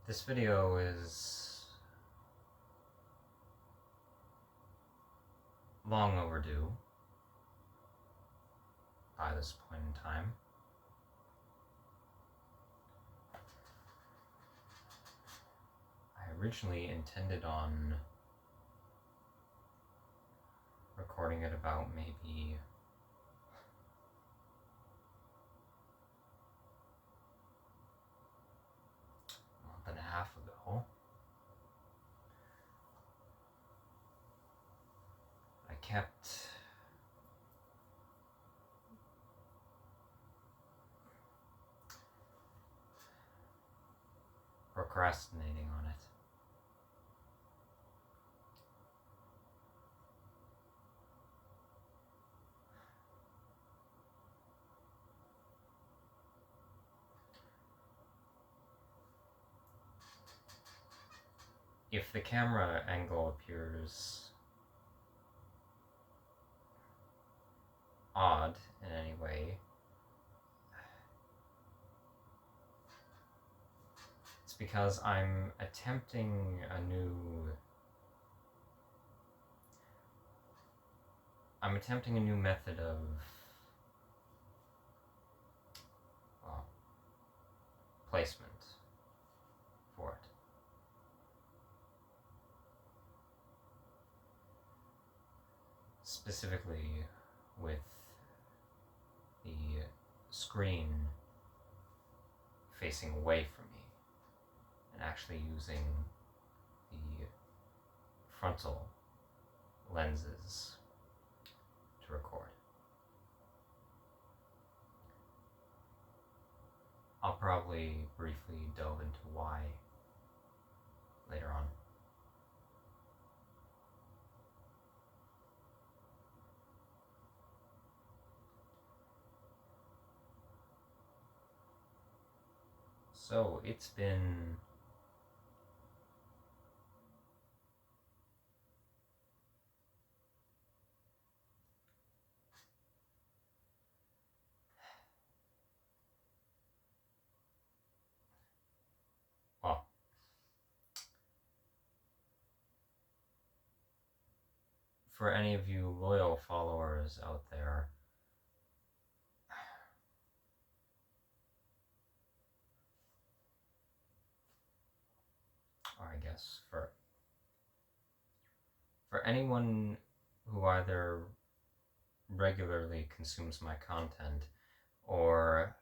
This video is long overdue by this point in time. I originally intended on recording it about maybe a month and a half ago. I kept procrastinating on it. If the camera angle appears odd in any way, it's because I'm attempting a new method of placement for it. Specifically with the screen facing away from me and actually using the frontal lenses to record. I'll probably briefly delve into why later on. So it's been for any of you loyal followers out there, or I guess for anyone who either regularly consumes my content or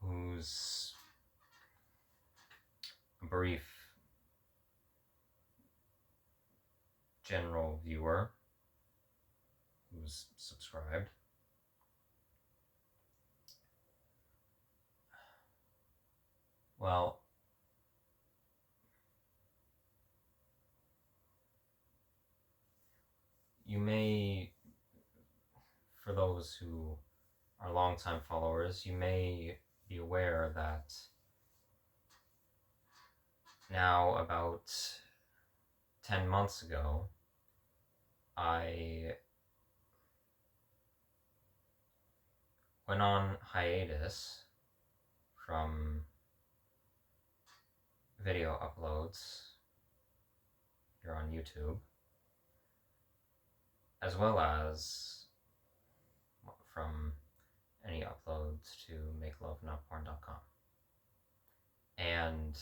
who's a brief general viewer who's subscribed, well, you may, for those who are longtime followers, you may be aware that now about 10 months ago, I went on hiatus from video uploads here on YouTube, as well as from any uploads to makelovenotporn.com. And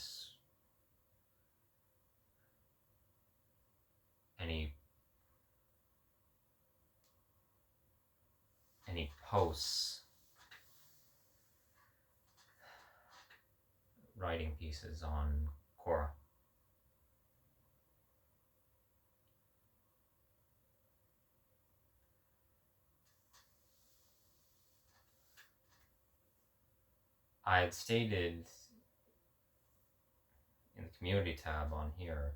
any posts, writing pieces on Quora. I had stated in the community tab on here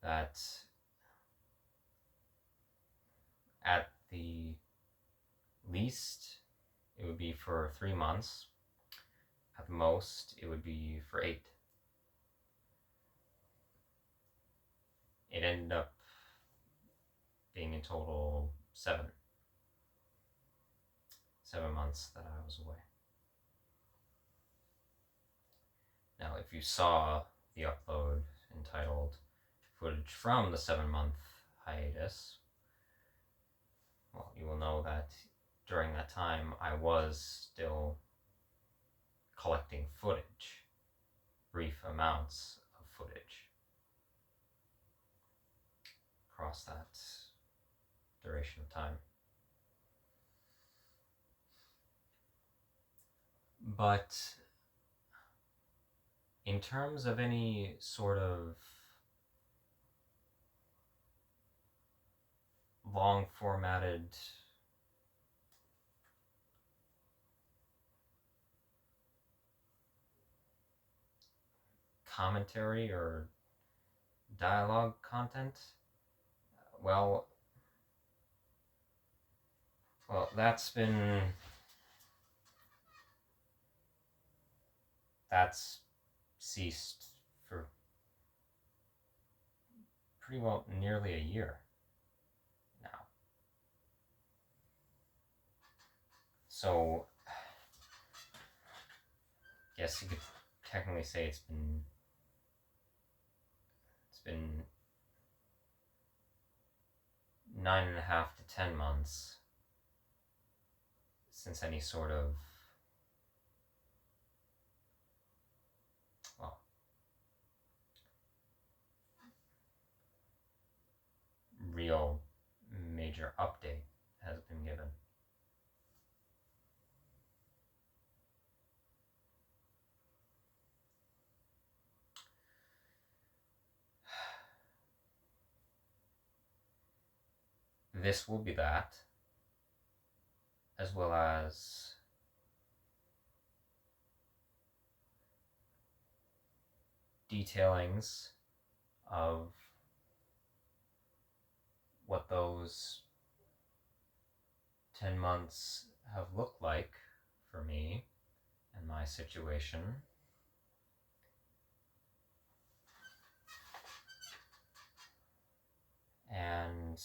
that at the least it would be for 3 months. At the most it would be for 8. It ended up being in total 7 months that I was away. Now Now, if you saw the upload entitled Footage from the 7-month hiatus, well, you will know that during that time I was still collecting footage, brief amounts of footage across that duration of time. But in terms of any sort of long formatted commentary or dialogue content, well, that's ceased for pretty well nearly a year now. So, I guess you could technically say it's been 9.5 to 10 months since any sort of, well, real major update has been given. This will be that, as well as detailings of what those 10 months have looked like for me and my situation. And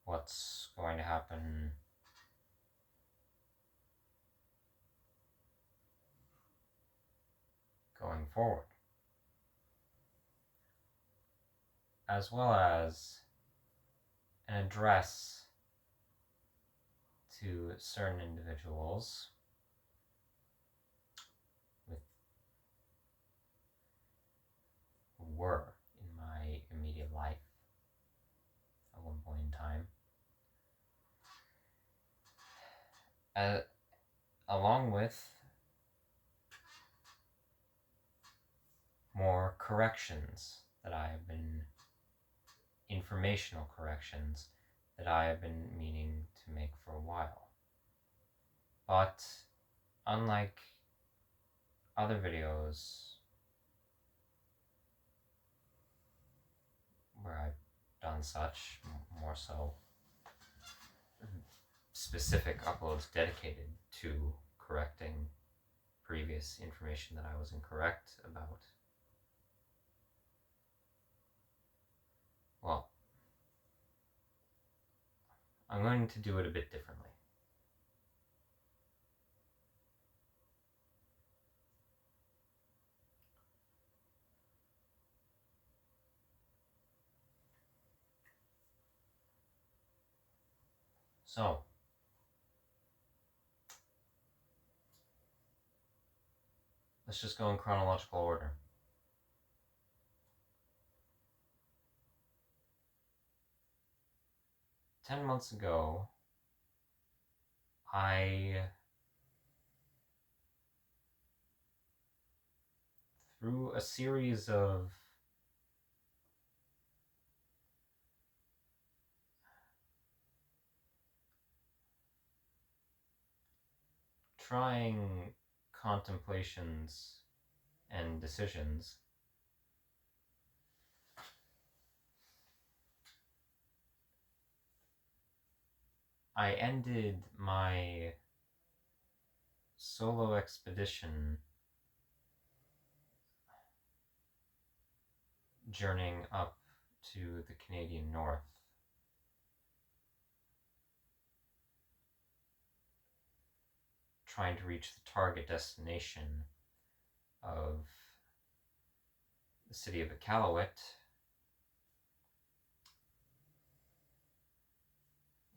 what's going to happen going forward, as well as an address to certain individuals who were in my immediate life at one point in time, along with more corrections that I have been, informational corrections that I have been meaning to make for a while. But unlike other videos where I've done such, more so specific uploads dedicated to correcting previous information that I was incorrect about, well, I'm going to do it a bit differently. So, let's just go in chronological order. Ten months ago, through a series of trying contemplations and decisions, I ended my solo expedition journeying up to the Canadian North. trying to reach the target destination of the city of Iqaluit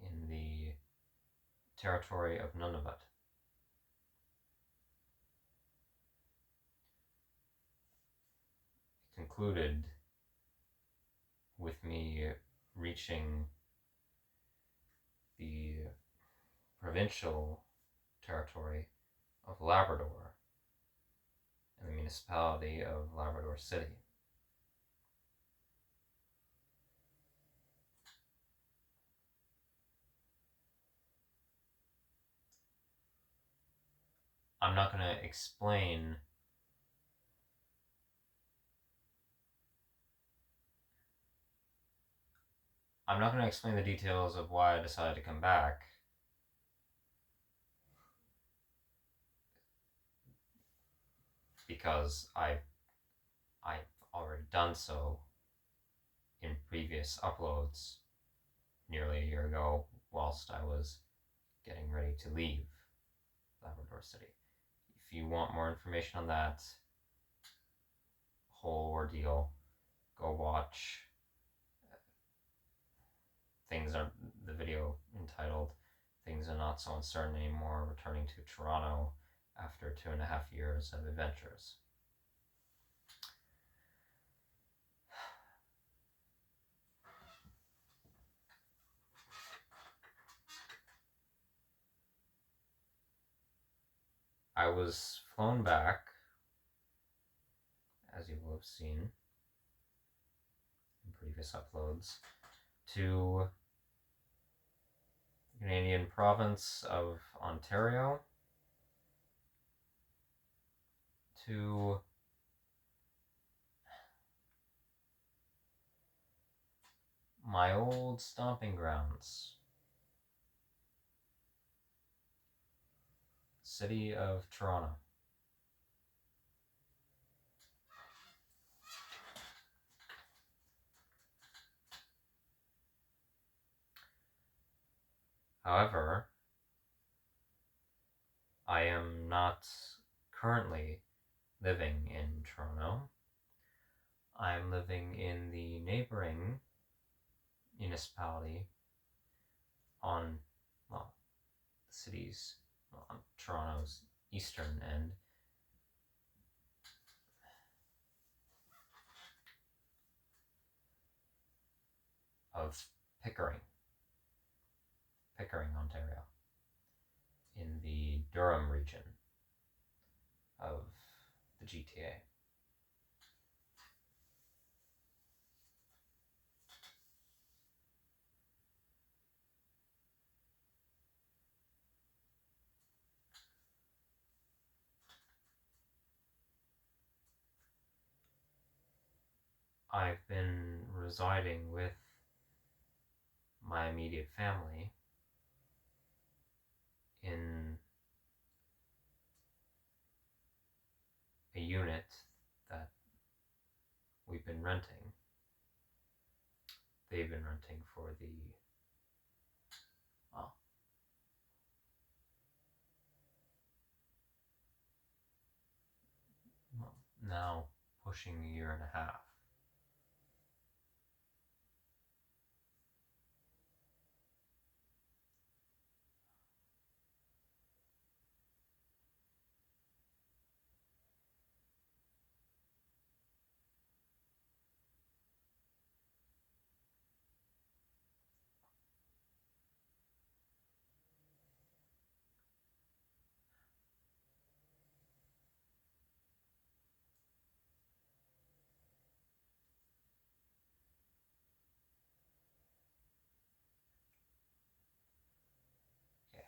in the territory of Nunavut. It concluded with me reaching the provincial territory of Labrador in the municipality of Labrador City. I'm not going to explain the details of why I decided to come back, because I've already done so in previous uploads nearly a year ago whilst I was getting ready to leave Labrador City. If you want more information on that whole ordeal, go watch the video entitled Things Are Not So Uncertain Anymore, Returning to Toronto After 2.5 years of Adventures. I was flown back, as you will have seen in previous uploads, to the Canadian province of Ontario, to my old stomping grounds, city of Toronto. However, I am not currently living in Toronto. I am living in the neighboring municipality on, well, the city's, well, on Toronto's eastern end, of Pickering, Ontario, in the Durham region of the GTA. I've been residing with my immediate family in a unit that we've been renting. They've been renting for the, well, now pushing a year and a half.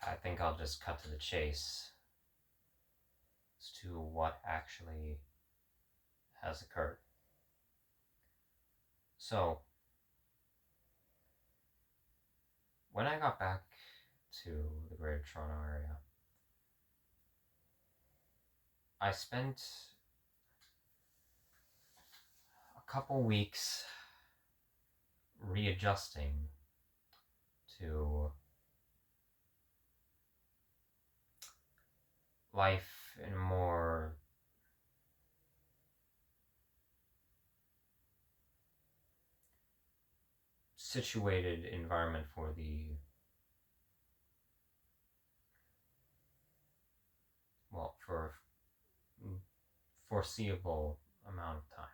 I think I'll just cut to the chase as to what actually has occurred. So, when I got back to the Greater Toronto area, I spent a couple weeks readjusting to life in a more situated environment for the for foreseeable amount of time.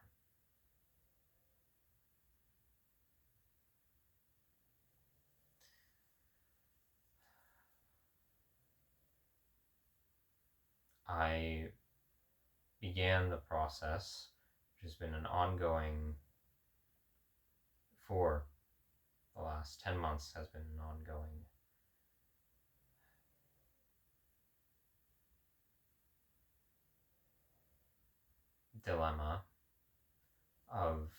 I began the process, which has been an ongoing, for the last 10 months, has been an ongoing dilemma of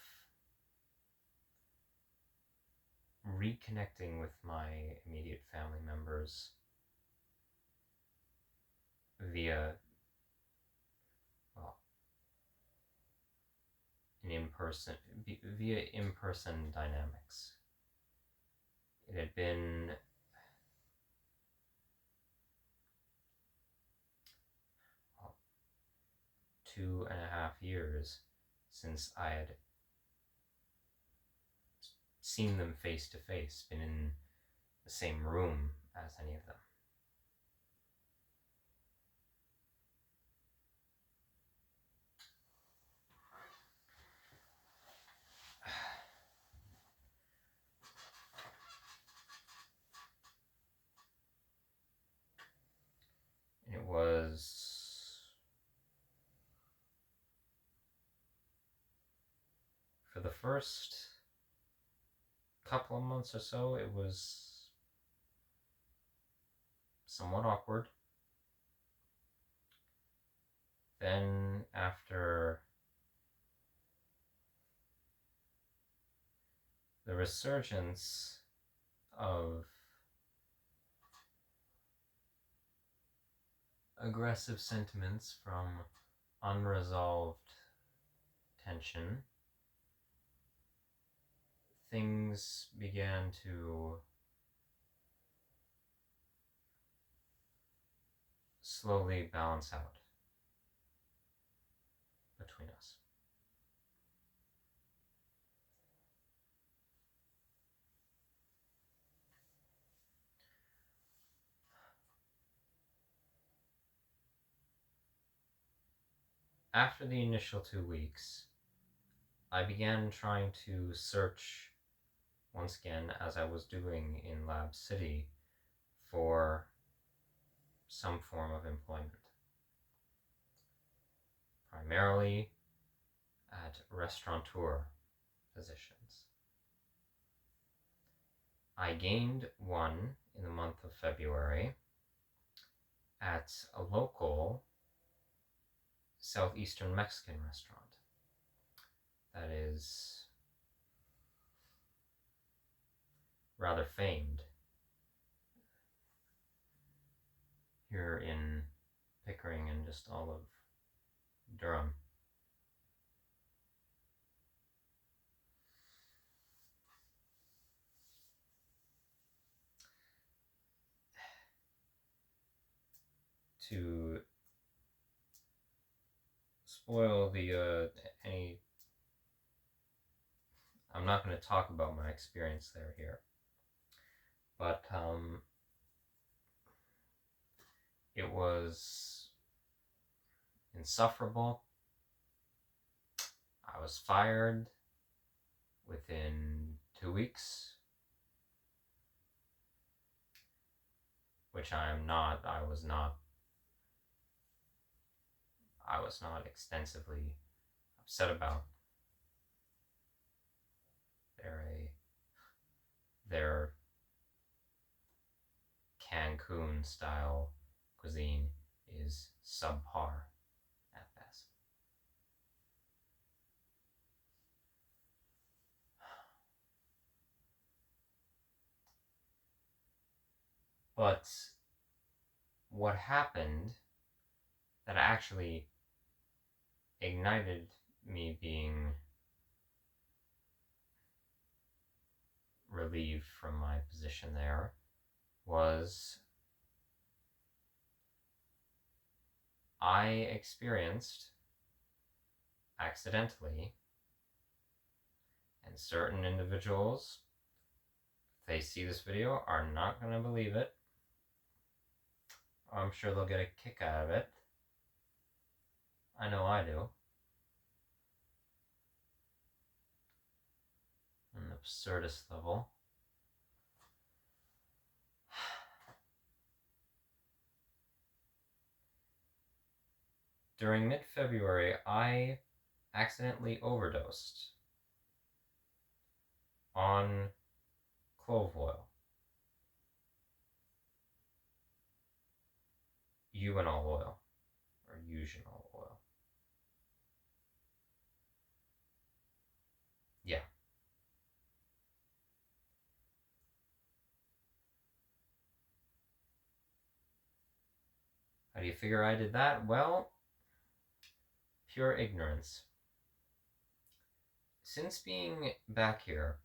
reconnecting with my immediate family members via, well, via in-person dynamics. It had been 2.5 years since I had seen them face to face, been in the same room as any of them. It was, for the first couple of months or so, it was somewhat awkward. Then, after the resurgence of aggressive sentiments from unresolved tension, things began to slowly balance out between us. After the initial 2 weeks, I began trying to search once again, as I was doing in Lab City, for some form of employment. Primarily at restaurateur positions. I gained one in the month of February at a local southeastern Mexican restaurant that is rather famed here in Pickering and just all of Durham. To spoil I'm not going to talk about my experience there here, but it was insufferable. I was fired within 2 weeks, which I was not extensively upset about. Their Cancun style cuisine is subpar at best. But what happened that actually ignited me being relieved from my position there was I experienced accidentally, and certain individuals, if they see this video, are not going to believe it. I'm sure they'll get a kick out of it. I know I do. An absurdist level. During mid-February, I accidentally overdosed on clove oil. Eugenol oil, or eugenol oil. Yeah. How do you figure I did that? Well, pure ignorance. Since being back here,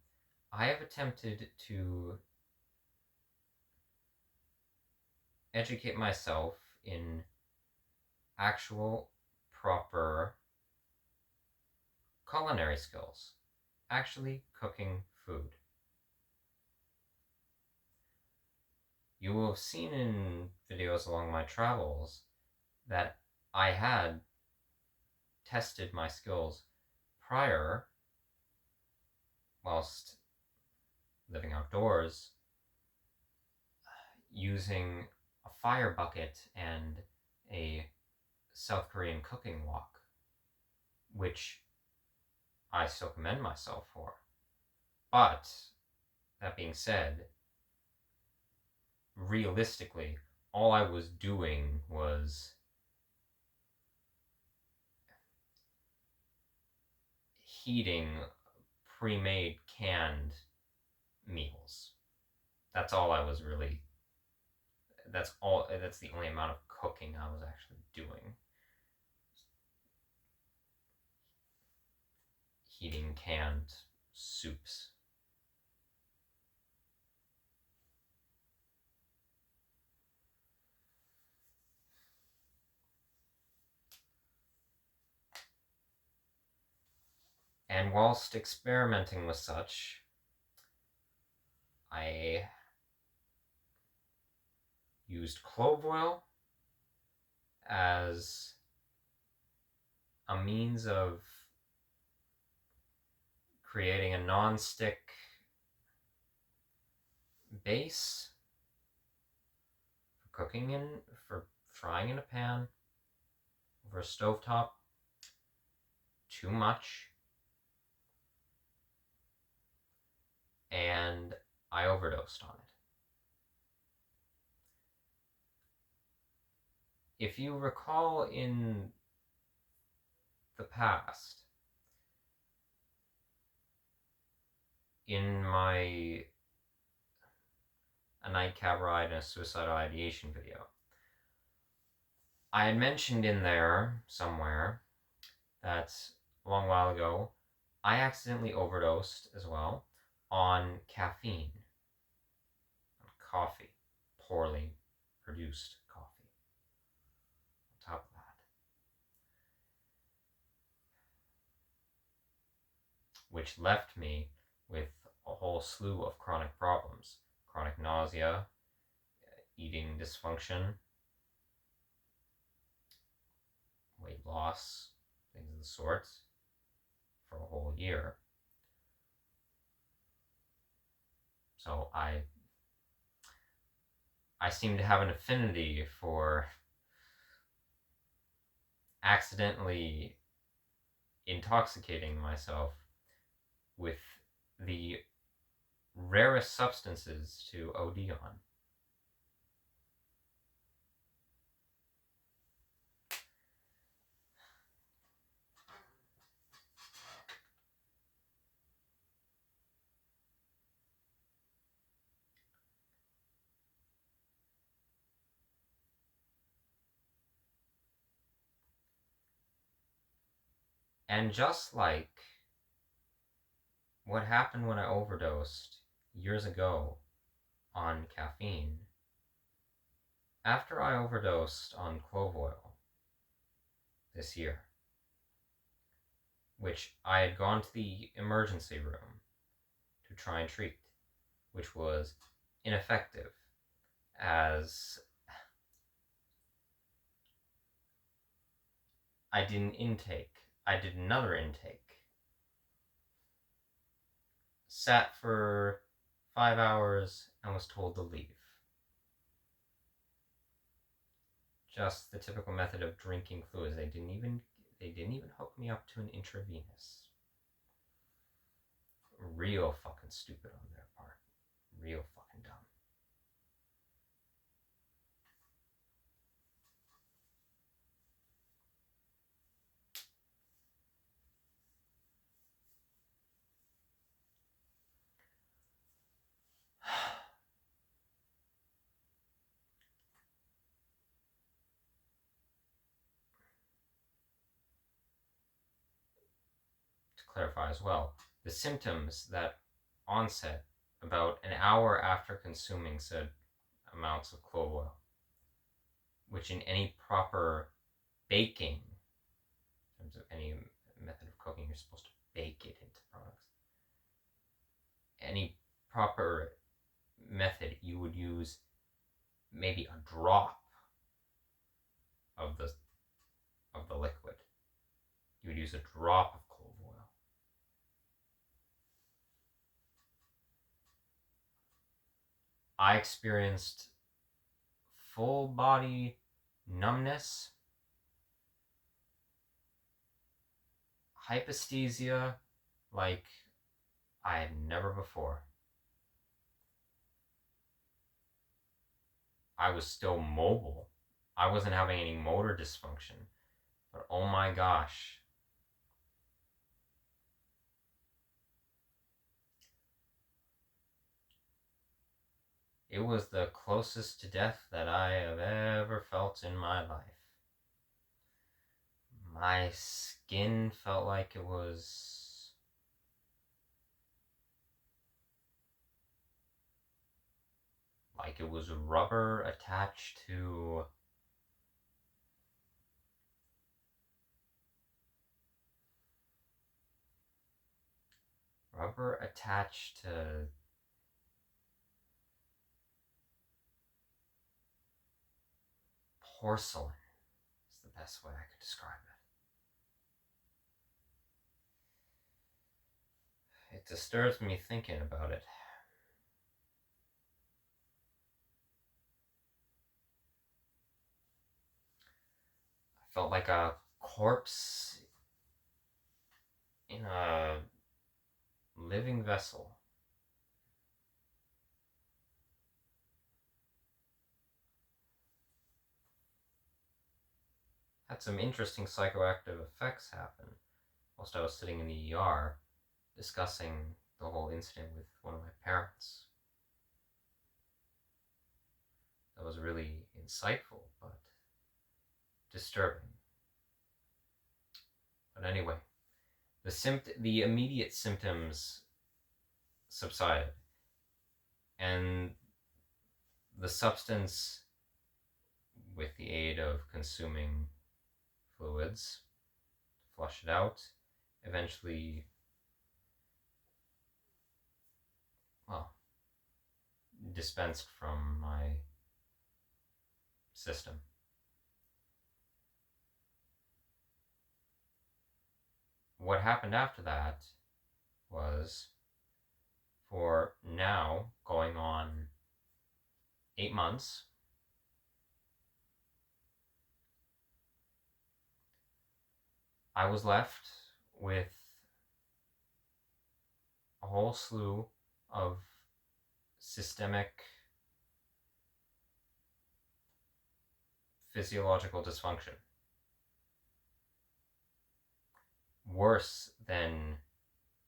I have attempted to educate myself in actual, proper culinary skills. Actually cooking food. You will have seen in videos along my travels that I had tested my skills prior, whilst living outdoors, using a fire bucket and a South Korean cooking wok, which I still commend myself for. But, that being said, realistically, all I was doing was heating pre-made canned meals. That's all I was really. That's the only amount of cooking I was actually doing. Heating canned soups. And whilst experimenting with such, I used clove oil as a means of creating a non-stick base for cooking in, for frying in a pan, over a stovetop. Too much. And I overdosed on it. If you recall in the past, in my A Night Cab Ride and a Suicidal Ideation video, I had mentioned in there somewhere that a long while ago, I accidentally overdosed as well on caffeine, on coffee, poorly produced coffee. On top of that, which left me with a whole slew of chronic problems. Chronic nausea, eating dysfunction, weight loss, things of the sort, for a whole year. So I seem to have an affinity for accidentally intoxicating myself with the rarest substances to OD on. And just like what happened when I overdosed years ago on caffeine, after I overdosed on clove oil, this year, which I had gone to the emergency room to try and treat, which was ineffective, as I did an intake. I did another intake. Sat for 5 hours and was told to leave. Just the typical method of drinking fluids. They didn't even hook me up to an intravenous. Real fucking stupid on their part. Real fucking dumb. To clarify as well, the symptoms that onset about an hour after consuming said amounts of clove oil, which in any proper baking, in terms of any method of cooking, you're supposed to bake it into products. Any proper method, you would use maybe a drop of the liquid. You would use a drop of clove oil. I experienced full body numbness, hyposthesia, like I had never before. I was still mobile. I wasn't having any motor dysfunction, but oh my gosh. It was the closest to death that I have ever felt in my life. My skin felt like it was rubber attached to porcelain is the best way I could describe it. It disturbs me thinking about it. I felt like a corpse in a living vessel. Had some interesting psychoactive effects happen whilst I was sitting in the ER discussing the whole incident with one of my parents. That was really insightful, but disturbing. But anyway, the immediate symptoms subsided, and the substance, with the aid of consuming fluids to flush it out, eventually, dispensed from my system. What happened after that was, for now going on 8 months, I was left with a whole slew of systemic physiological dysfunction. Worse than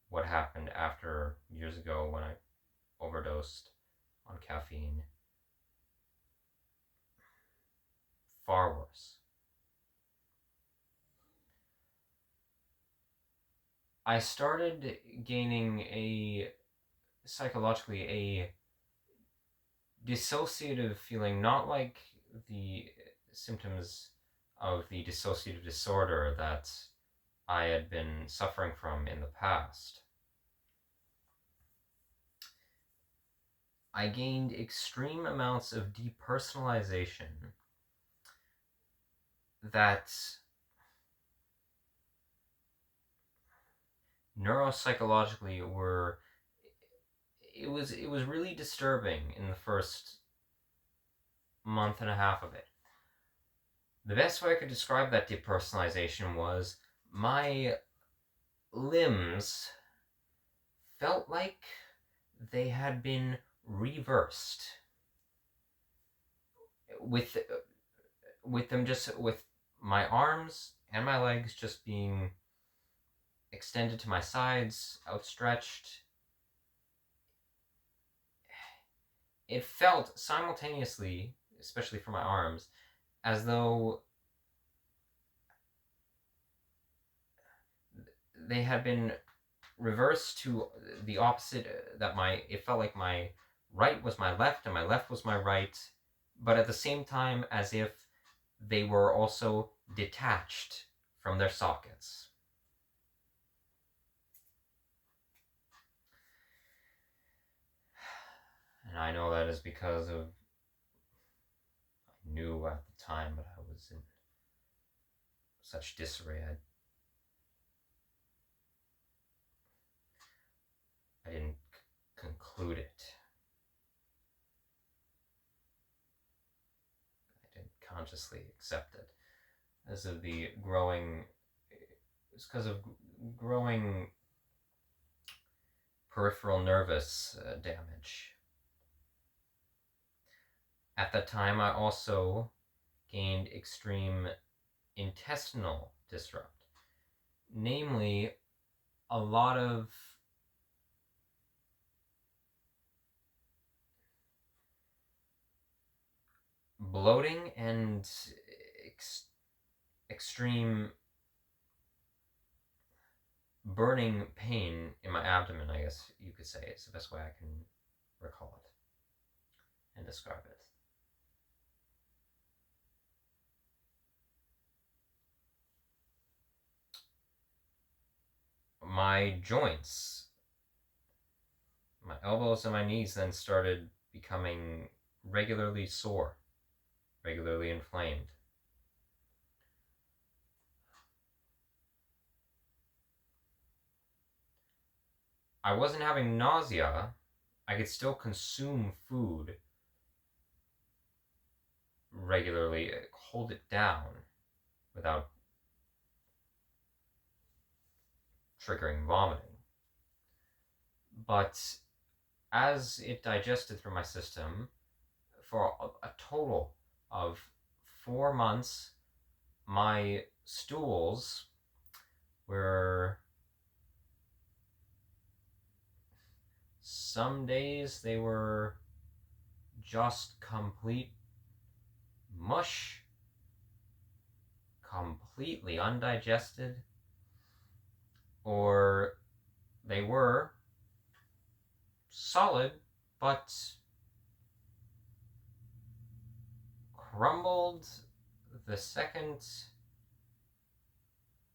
what happened after years ago when I overdosed on caffeine. Far worse. I started gaining psychologically a dissociative feeling, not like the symptoms of the dissociative disorder that I had been suffering from in the past. I gained extreme amounts of depersonalization that neuropsychologically it was really disturbing in the first month and a half of it. The best way I could describe that depersonalization was my limbs felt like they had been reversed with them just with my arms and my legs just being extended to my sides, outstretched. It felt simultaneously, especially for my arms, as though they had been reversed to the opposite, that it felt like my right was my left and my left was my right, but at the same time as if they were also detached from their sockets. And I know that is because of, I knew at the time, but I was in such disarray. I didn't conclude it. I didn't consciously accept it. As of the growing, it's because of growing peripheral nervous damage. At that time, I also gained extreme intestinal disrupt, namely a lot of bloating and extreme burning pain in my abdomen, I guess you could say. It's the best way I can recall it and describe it. My joints, my elbows and my knees then started becoming regularly sore, regularly inflamed. I wasn't having nausea. I could still consume food regularly, hold it down without triggering vomiting. But as it digested through my system, for a total of 4 months, my stools were, some days they were just complete mush, completely undigested, or they were solid but crumbled the second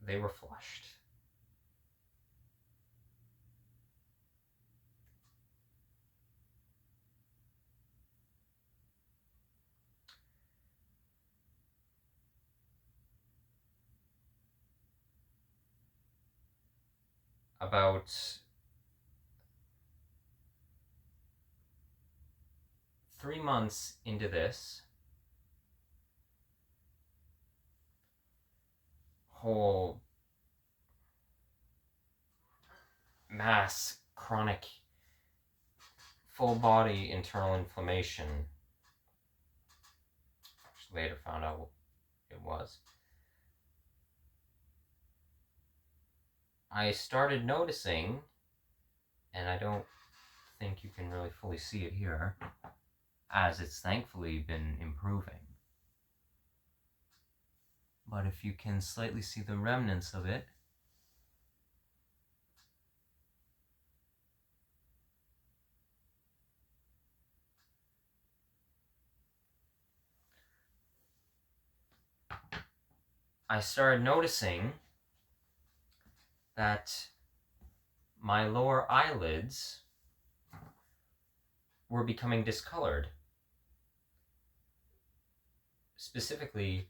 they were flushed. About 3 months into this whole mass chronic full body internal inflammation, which later found out it was, I started noticing, and I don't think you can really fully see it here, as it's thankfully been improving. But if you can slightly see the remnants of it, I started noticing that my lower eyelids were becoming discolored. Specifically,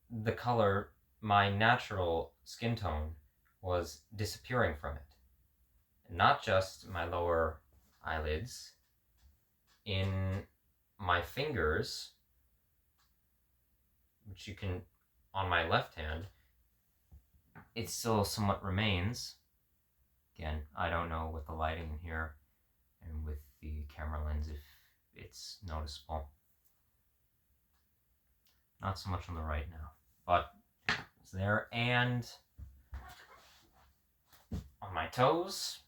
the color, my natural skin tone, was disappearing from it. Not just my lower eyelids, in my fingers, which you can, on my left hand, it still somewhat remains. Again, I don't know with the lighting in here and with the camera lens if it's noticeable. Not so much on the right now, but it's there. And on my toes,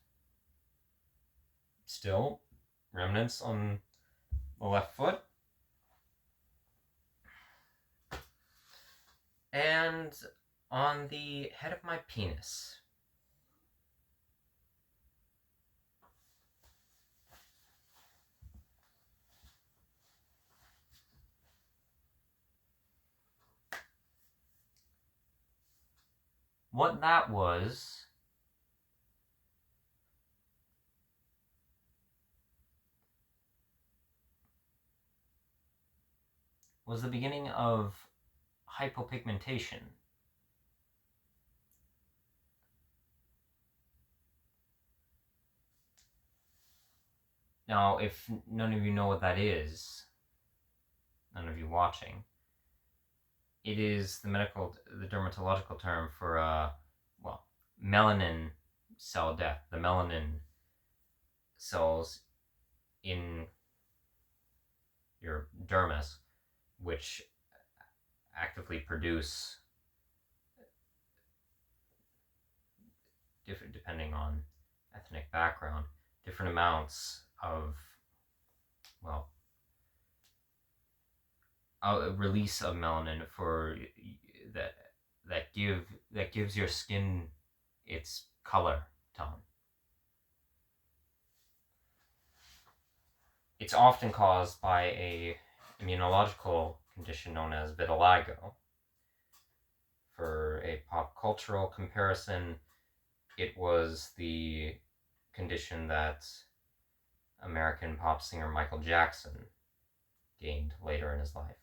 still remnants on the left foot. And on the head of my penis. What that was the beginning of hypopigmentation. Now, if none of you know what that is, none of you watching, it is the dermatological term for, melanin cell death. The melanin cells in your dermis, which actively produce, depending on ethnic background, different amounts of, a release of melanin for that gives your skin its color tone. It's often caused by a immunological condition known as vitiligo. For a pop cultural comparison, it was the condition that American pop singer Michael Jackson gained later in his life.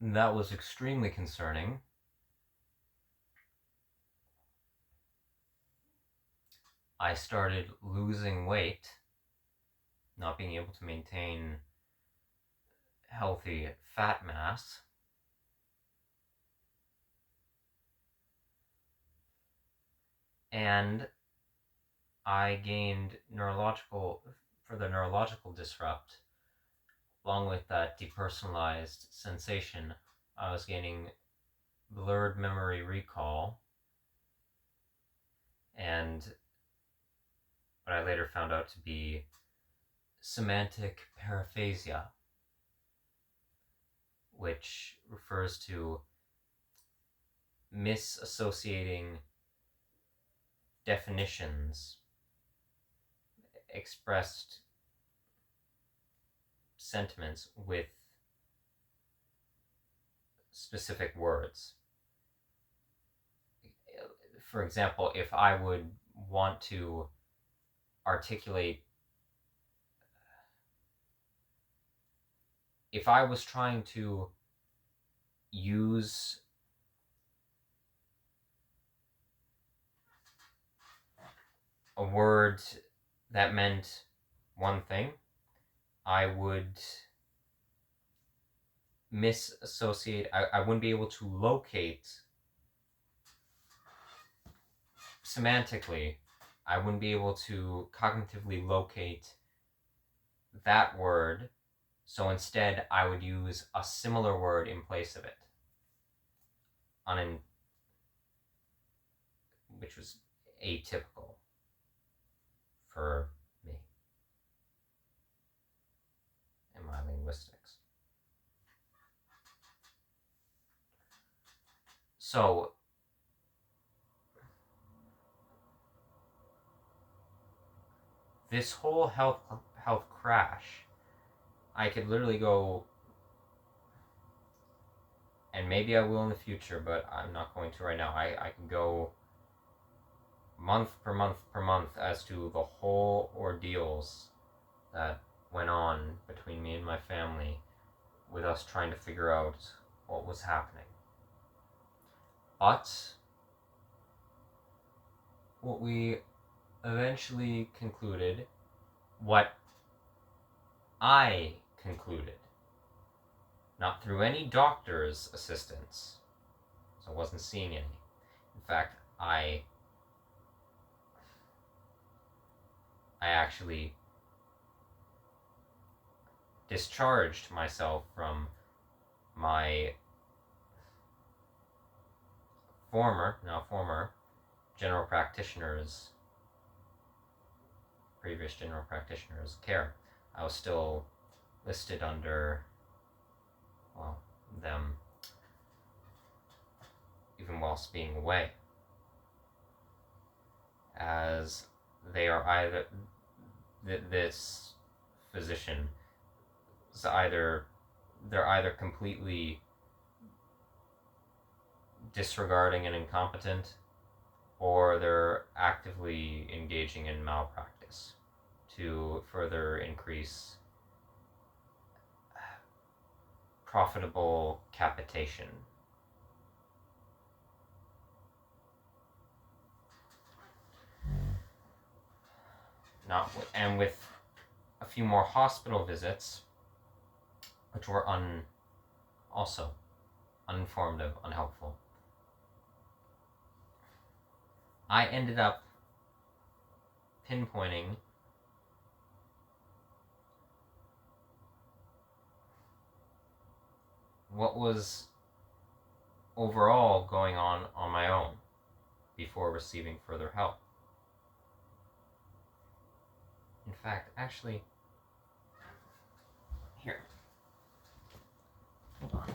That was extremely concerning. I started losing weight, not being able to maintain healthy fat mass. And I gained further neurological disrupt, along with that depersonalized sensation. I was gaining blurred memory recall, and what I later found out to be semantic paraphasia, which refers to misassociating definitions, expressed sentiments with specific words. For example, if I would want to articulate, if I was trying to use a word that meant one thing, I would misassociate, I wouldn't be able to locate semantically, I wouldn't be able to cognitively locate that word, so instead I would use a similar word in place of it, which was atypical for me in my linguistics. So this whole health crash, I could literally go, and maybe I will in the future, but I'm not going to right now. I can go month per month as to the whole ordeals that went on between me and my family with us trying to figure out what was happening. But what we eventually concluded, what I concluded, not through any doctor's assistance, so I wasn't seeing any. In fact, I actually discharged myself from my former previous general practitioner's care. I was still listed under, well, them even whilst being away, as they are either, this physician is they're either completely disregarding and incompetent, or they're actively engaging in malpractice to further increase profitable capitation. And with a few more hospital visits, which were also uninformative, unhelpful, I ended up pinpointing what was overall going on my own before receiving further help. In fact, actually, here, hold on.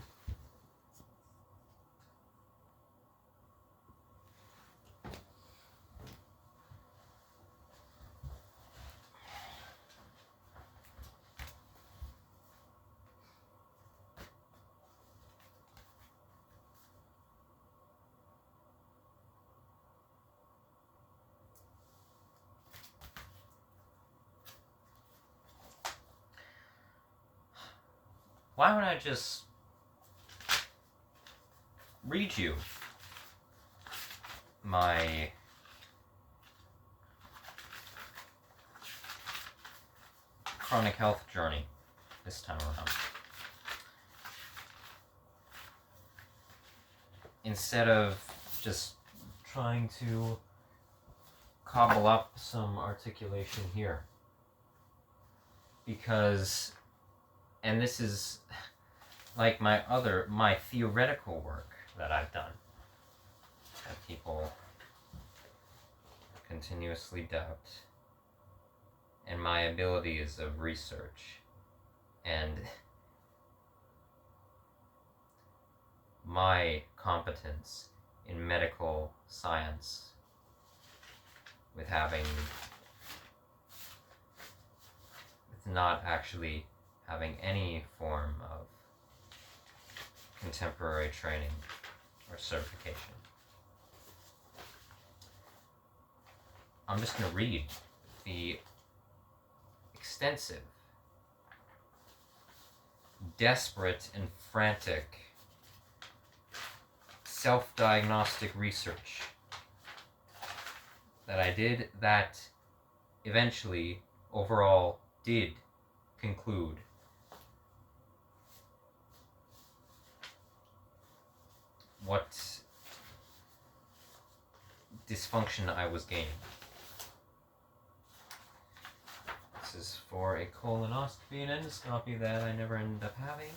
Why don't I just read you my chronic health journey this time around, instead of just trying to cobble up some articulation here. Because, and this is like my theoretical work that I've done, that people continuously doubt, and my abilities of research, and my competence in medical science, with not actually having any form of contemporary training or certification. I'm just going to read the extensive, desperate, and frantic self-diagnostic research that I did, that eventually, overall, did conclude what dysfunction I was gaining. This is for a colonoscopy and endoscopy that I never ended up having.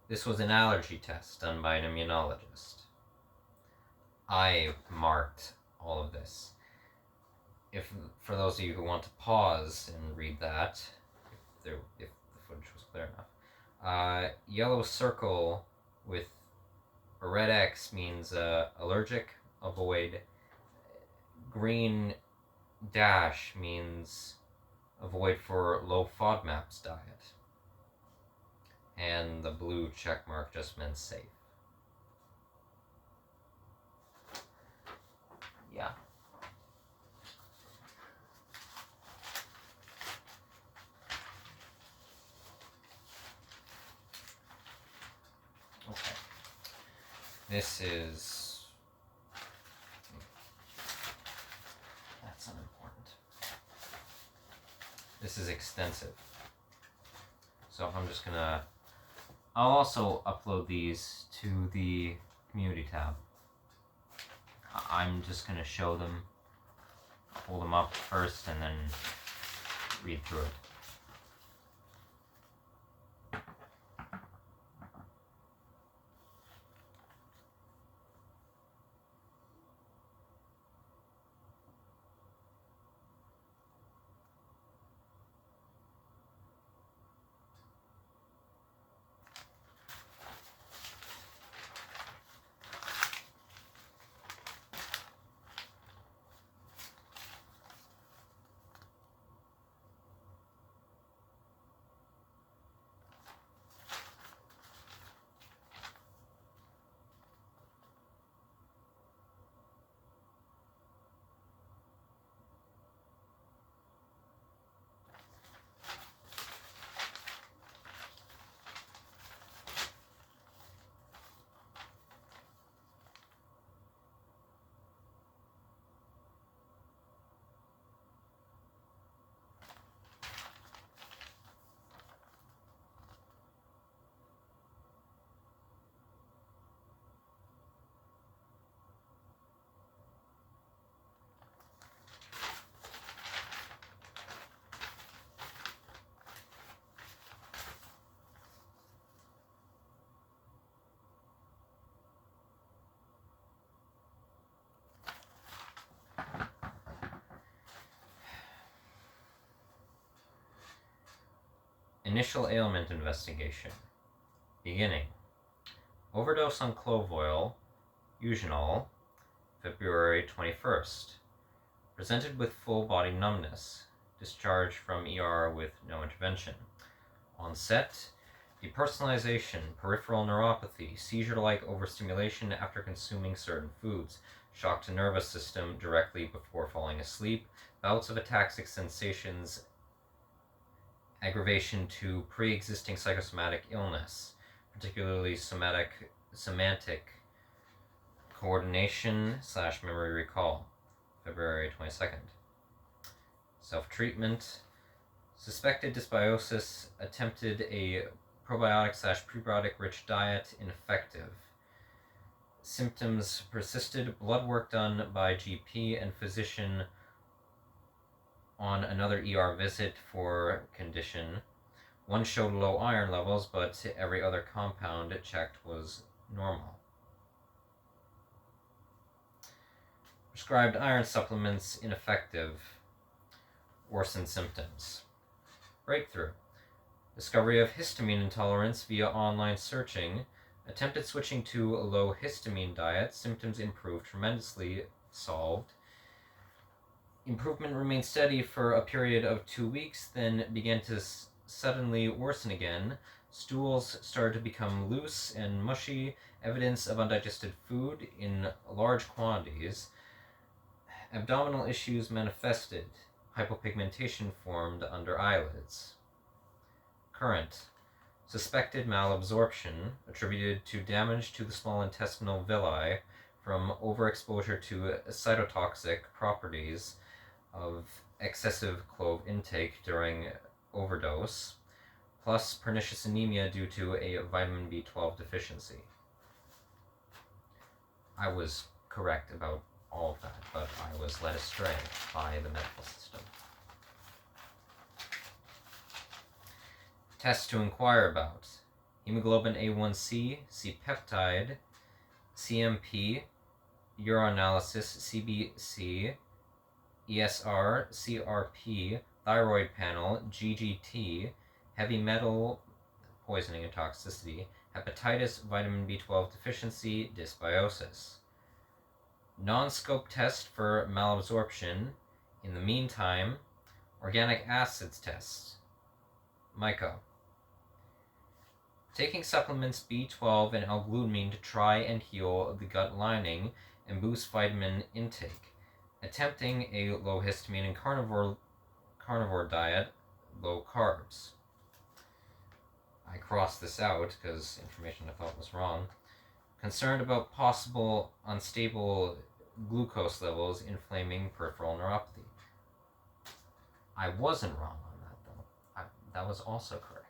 This was an allergy test done by an immunologist. I marked all of this. For those of you who want to pause and read that, if the footage was clear enough, yellow circle with a red X means allergic, avoid. Green dash means avoid for low FODMAPs diet. And the blue check mark just meant safe. Yeah. Okay. This is... That's unimportant. This is extensive. So I'm just gonna... I'll also upload these to the community tab. I'm just gonna show them, hold them up first, and then read through it. Initial ailment investigation. Beginning. Overdose on clove oil, eugenol, February 21st. Presented with full body numbness. Discharged from ER with no intervention. Onset. Depersonalization, peripheral neuropathy, seizure-like overstimulation after consuming certain foods, shock to nervous system directly before falling asleep, bouts of ataxic sensations, aggravation to pre-existing psychosomatic illness, particularly semantic coordination / memory recall, February 22nd. Self-treatment, suspected dysbiosis, attempted a probiotic / prebiotic rich diet, ineffective. Symptoms persisted, blood work done by GP and physician on another ER visit for condition. One showed low iron levels, but every other compound checked was normal. Prescribed iron supplements, ineffective. Worsened symptoms. Breakthrough. Discovery of histamine intolerance via online searching. Attempted switching to a low histamine diet. Symptoms improved tremendously. Solved. Improvement remained steady for a period of 2 weeks, then began to suddenly worsen again. Stools started to become loose and mushy, evidence of undigested food in large quantities. Abdominal issues manifested. Hypopigmentation formed under eyelids. Current. Suspected malabsorption attributed to damage to the small intestinal villi from overexposure to cytotoxic properties of excessive clove intake during overdose, plus pernicious anemia due to a vitamin B12 deficiency. I was correct about all of that, but I was led astray by the medical system. Tests to inquire about. hemoglobin A1C, C-peptide, CMP, urinalysis, CBC, ESR, CRP, thyroid panel, GGT, heavy metal poisoning and toxicity, hepatitis, vitamin B12 deficiency, dysbiosis. Non-scope test for malabsorption. In the meantime, organic acids test. MICA. Taking supplements B12 and L-glutamine to try and heal the gut lining and boost vitamin intake. Attempting a low histamine and carnivore diet, low carbs. I crossed this out because information I thought was wrong. Concerned about possible unstable glucose levels inflaming peripheral neuropathy. I wasn't wrong on that, though. That was also correct.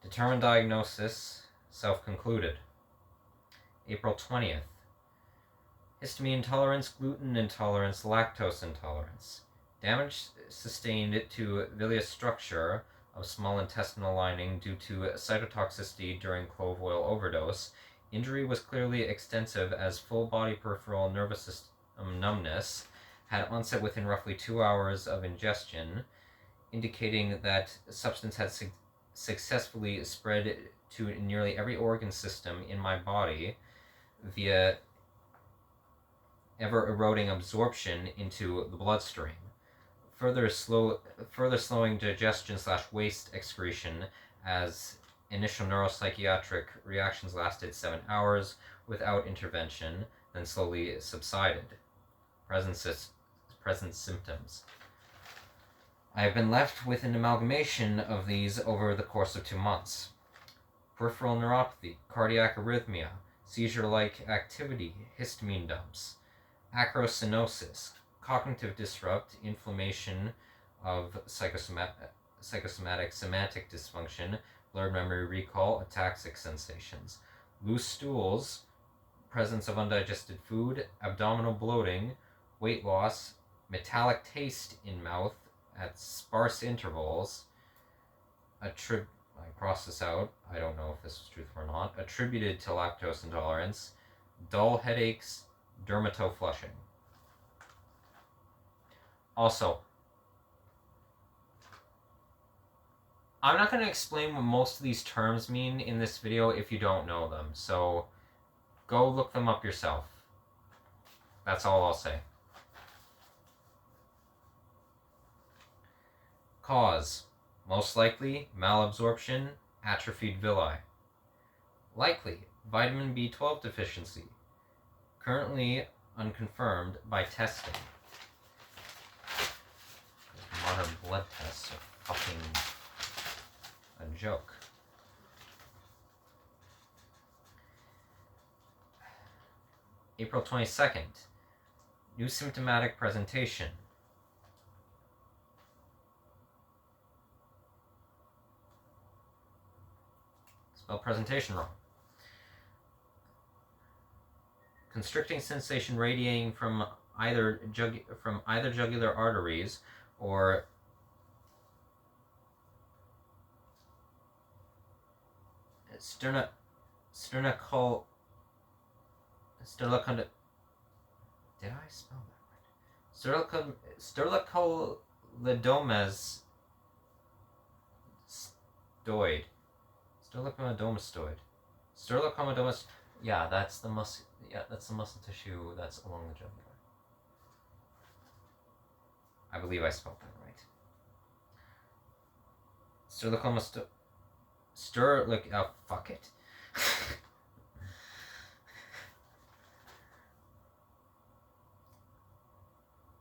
Determined diagnosis, self-concluded. April 20th. Histamine intolerance, gluten intolerance, lactose intolerance. Damage sustained to villous structure of small intestinal lining due to cytotoxicity during clove oil overdose. Injury was clearly extensive as full body peripheral nervous system numbness had onset within roughly 2 hours of ingestion, indicating that substance had successfully spread to nearly every organ system in my body via ever-eroding absorption into the bloodstream, further slowing digestion/waste excretion as initial neuropsychiatric reactions lasted 7 hours without intervention, then slowly subsided. Present symptoms. I have been left with an amalgamation of these over the course of 2 months. Peripheral neuropathy, cardiac arrhythmia, seizure-like activity, histamine dumps, acrocynosis, cognitive disrupt, inflammation of psychosomatic semantic dysfunction, blurred memory recall, ataxic sensations, loose stools, presence of undigested food, abdominal bloating, weight loss, metallic taste in mouth at sparse intervals, I crossed this out, I don't know if this was truthful or not, attributed to lactose intolerance, dull headaches, dermatoflushing. Also, I'm not going to explain what most of these terms mean in this video if you don't know them, so go look them up yourself. That's all I'll say. Cause. Most likely, malabsorption, atrophied villi. Likely, vitamin B12 deficiency. Currently unconfirmed by testing. Modern blood tests are fucking a joke. April 22nd. New symptomatic presentation. Spelled presentation wrong. Constricting sensation radiating from either jugular arteries or sternocleidomastoid. Did I spell that right? Sterlicomastoid. Yeah, that's the muscle. Yeah, that's the muscle tissue that's along the jugular. I believe I spelled that right. Fuck it.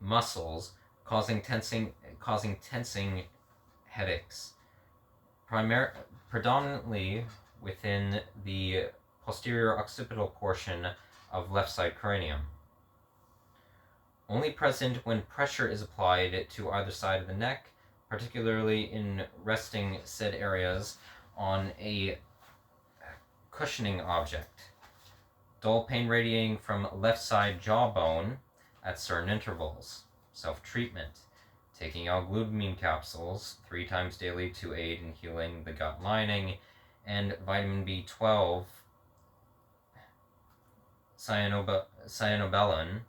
Muscles causing tensing headaches. Predominantly within the posterior occipital portion of left side cranium. Only present when pressure is applied to either side of the neck, particularly in resting said areas on a cushioning object. Dull pain radiating from left side jawbone at certain intervals. Self-treatment. taking L-glutamine capsules 3 times daily to aid in healing the gut lining, and vitamin B12, cyanobelin,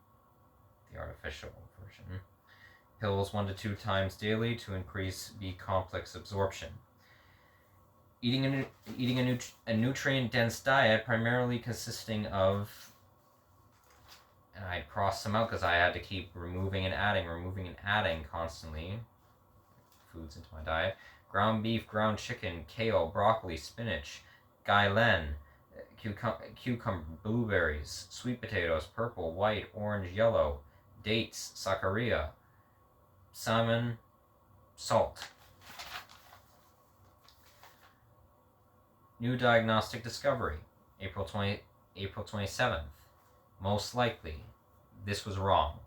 the artificial version, pills 1 to 2 times daily to increase B-complex absorption. Eating a nutrient-dense diet primarily consisting of, and I crossed some out because I had to keep removing and adding constantly foods into my diet. Ground beef, ground chicken, kale, broccoli, spinach, gailen, cucumber, blueberries, sweet potatoes, purple, white, orange, yellow, dates, saccharia, salmon, salt. New diagnostic discovery, April 27th. Most likely, this was wrong,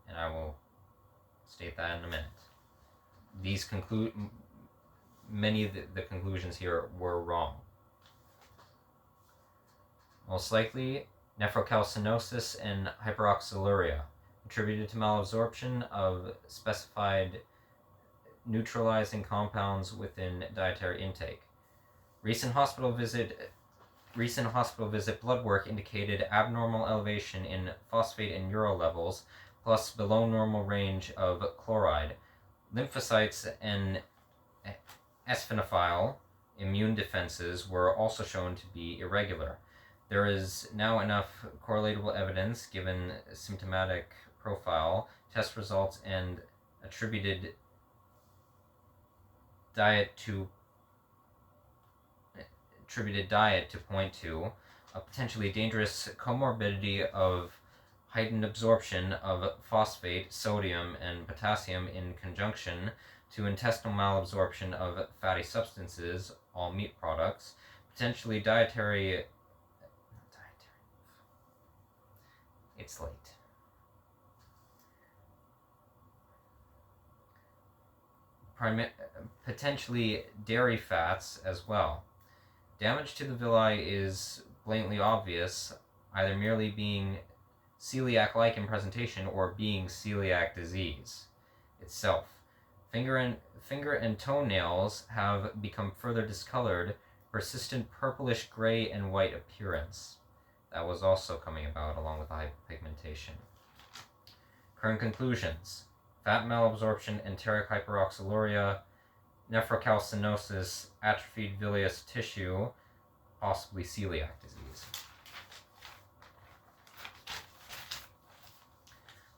and I will state that in a minute. Many of the conclusions here were wrong. Most likely, nephrocalcinosis and hyperoxaluria, attributed to malabsorption of specified neutralizing compounds within dietary intake. Recent hospital visit blood work indicated abnormal elevation in phosphate and uro levels, plus below normal range of chloride. Lymphocytes and eosinophil immune defenses were also shown to be irregular. There is now enough correlatable evidence, given symptomatic profile, test results, and attributed diet to point to a potentially dangerous comorbidity of heightened absorption of phosphate, sodium, and potassium in conjunction to intestinal malabsorption of fatty substances, all meat products, potentially it's late. Potentially dairy fats as well. Damage to the villi is blatantly obvious, either merely being celiac-like in presentation or being celiac disease itself. Finger and toenails have become further discolored, persistent purplish gray and white appearance. That was also coming about along with the hypopigmentation. Current conclusions: fat malabsorption, enteric hyperoxaluria, nephrocalcinosis, atrophied villous tissue, possibly celiac disease.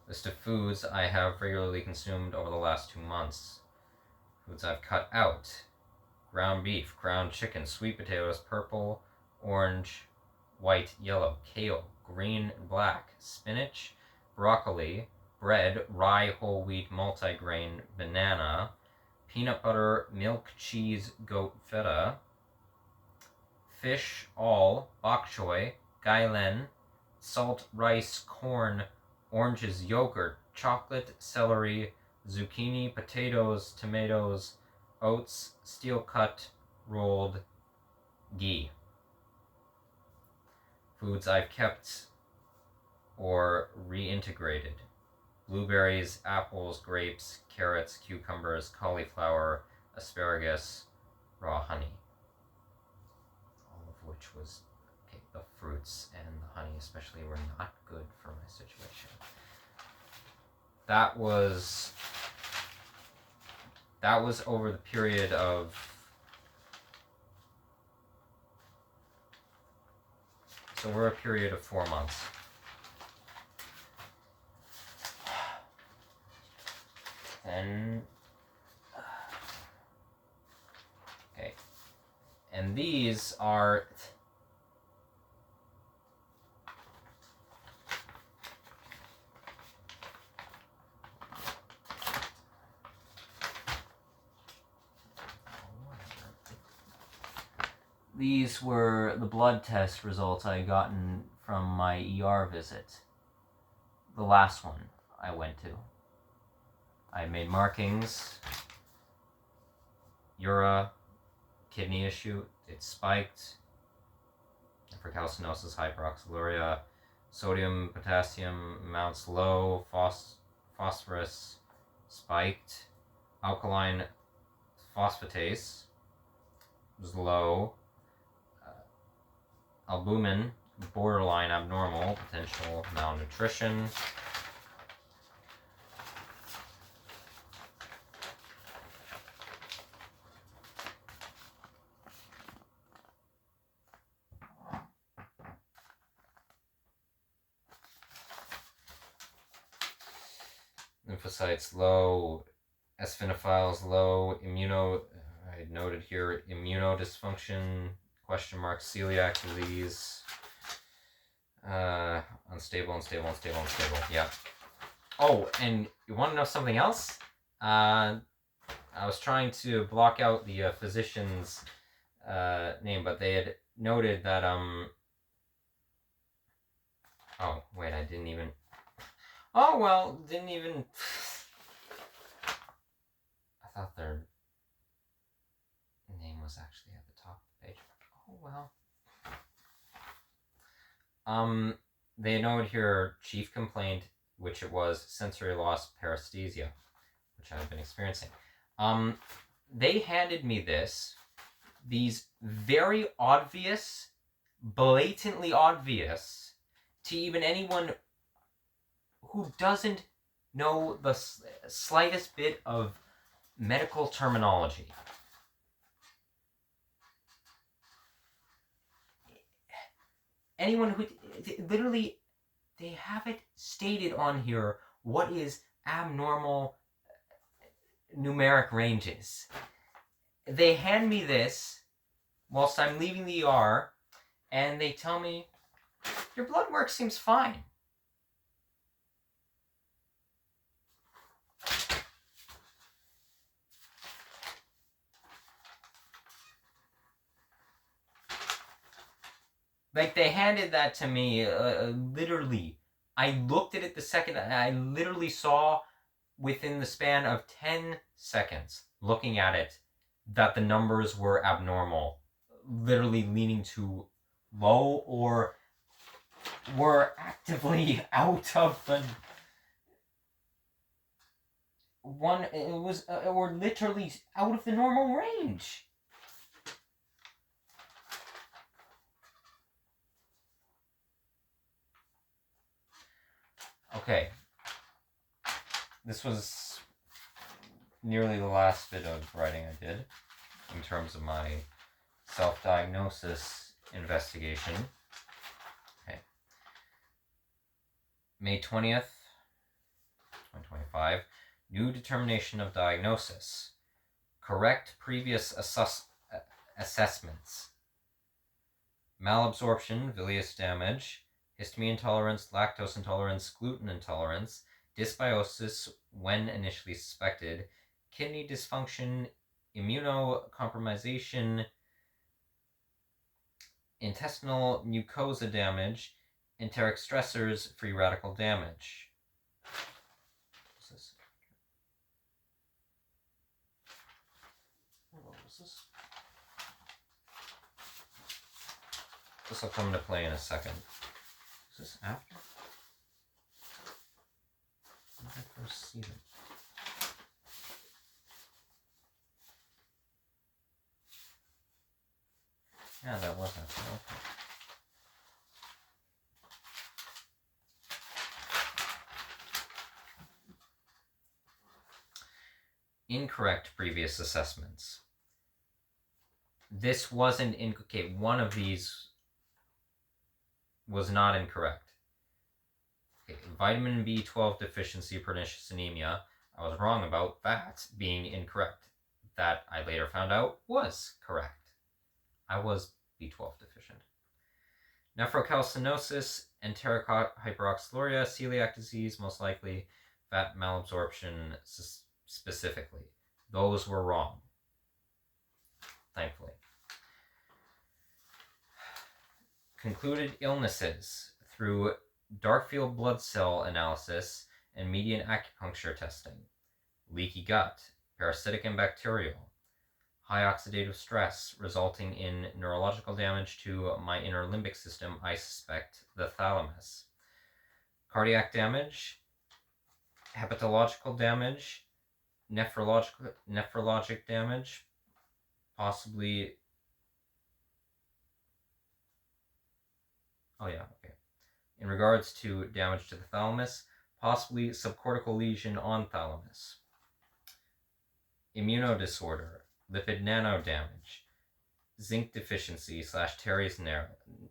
List of foods I have regularly consumed over the last 2 months. Foods I've cut out: ground beef, ground chicken, sweet potatoes, purple, orange, white, yellow, kale, green, and black, spinach, broccoli, bread, rye, whole wheat, multigrain, banana, peanut butter, milk, cheese, goat feta, fish, all, bok choy, gailen, salt, rice, corn, oranges, yogurt, chocolate, celery, zucchini, potatoes, tomatoes, oats, steel cut, rolled, ghee. Foods I've kept or reintegrated: blueberries, apples, grapes, carrots, cucumbers, cauliflower, asparagus, raw honey. All of which was, the fruits and the honey especially were not good for my situation. That was over the period of, so we're a period of 4 months. And okay, and these are these were the blood test results I had gotten from my ER visit, the last one I went to. I made markings, ura, kidney issue, it spiked, nephrocalcinosis, hyperoxaluria, sodium, potassium amounts low, phosphorus spiked, alkaline phosphatase was low. Albumin, borderline abnormal, potential malnutrition. Lymphocytes low, eosinophiles low, I noted here immunodysfunction, question mark, celiac disease, unstable. Yeah. Oh, and you want to know something else? I was trying to block out the physician's name, but they had noted that oh wait, I didn't even. Oh well, didn't even. I thought their name was actually at the top of the page. Oh well. They noted here chief complaint, which it was sensory loss paresthesia, which I've been experiencing. They handed me these very obvious, blatantly obvious, to even anyone who doesn't know the slightest bit of medical terminology. Anyone who literally, they have it stated on here what is abnormal numeric ranges. They hand me this whilst I'm leaving the ER, and they tell me, your blood work seems fine. Like, they handed that to me, literally. I looked at it the second, I literally saw within the span of 10 seconds, looking at it, that the numbers were abnormal, literally leaning to low, or were actively out of the one. It was or literally out of the normal range. Okay, this was nearly the last bit of writing I did in terms of my self-diagnosis investigation. Okay. May 20th, 2025, new determination of diagnosis. Correct previous assessments. Malabsorption, villous damage, histamine intolerance, lactose intolerance, gluten intolerance, dysbiosis when initially suspected, kidney dysfunction, immunocompromisation, intestinal mucosa damage, enteric stressors, free radical damage. What's this? What was this? This will come into play in a second. Is this after? When did I first see them? Yeah, that was after. Okay. Incorrect previous assessments. This wasn't okay. One of these was not incorrect. Okay, vitamin B12 deficiency, pernicious anemia. I was wrong about that being incorrect. That I later found out was correct. I was B12 deficient. Nephrocalcinosis, enteric hyperoxaluria, celiac disease, most likely, fat malabsorption specifically. Those were wrong, thankfully. Concluded illnesses through dark field blood cell analysis and median acupuncture testing. Leaky gut, parasitic and bacterial. High oxidative stress resulting in neurological damage to my inner limbic system, I suspect the thalamus. Cardiac damage, hepatological damage, nephrologic damage, possibly. Oh yeah, okay. In regards to damage to the thalamus, possibly subcortical lesion on thalamus. Immunodisorder, lipid nano damage, zinc deficiency / Terry's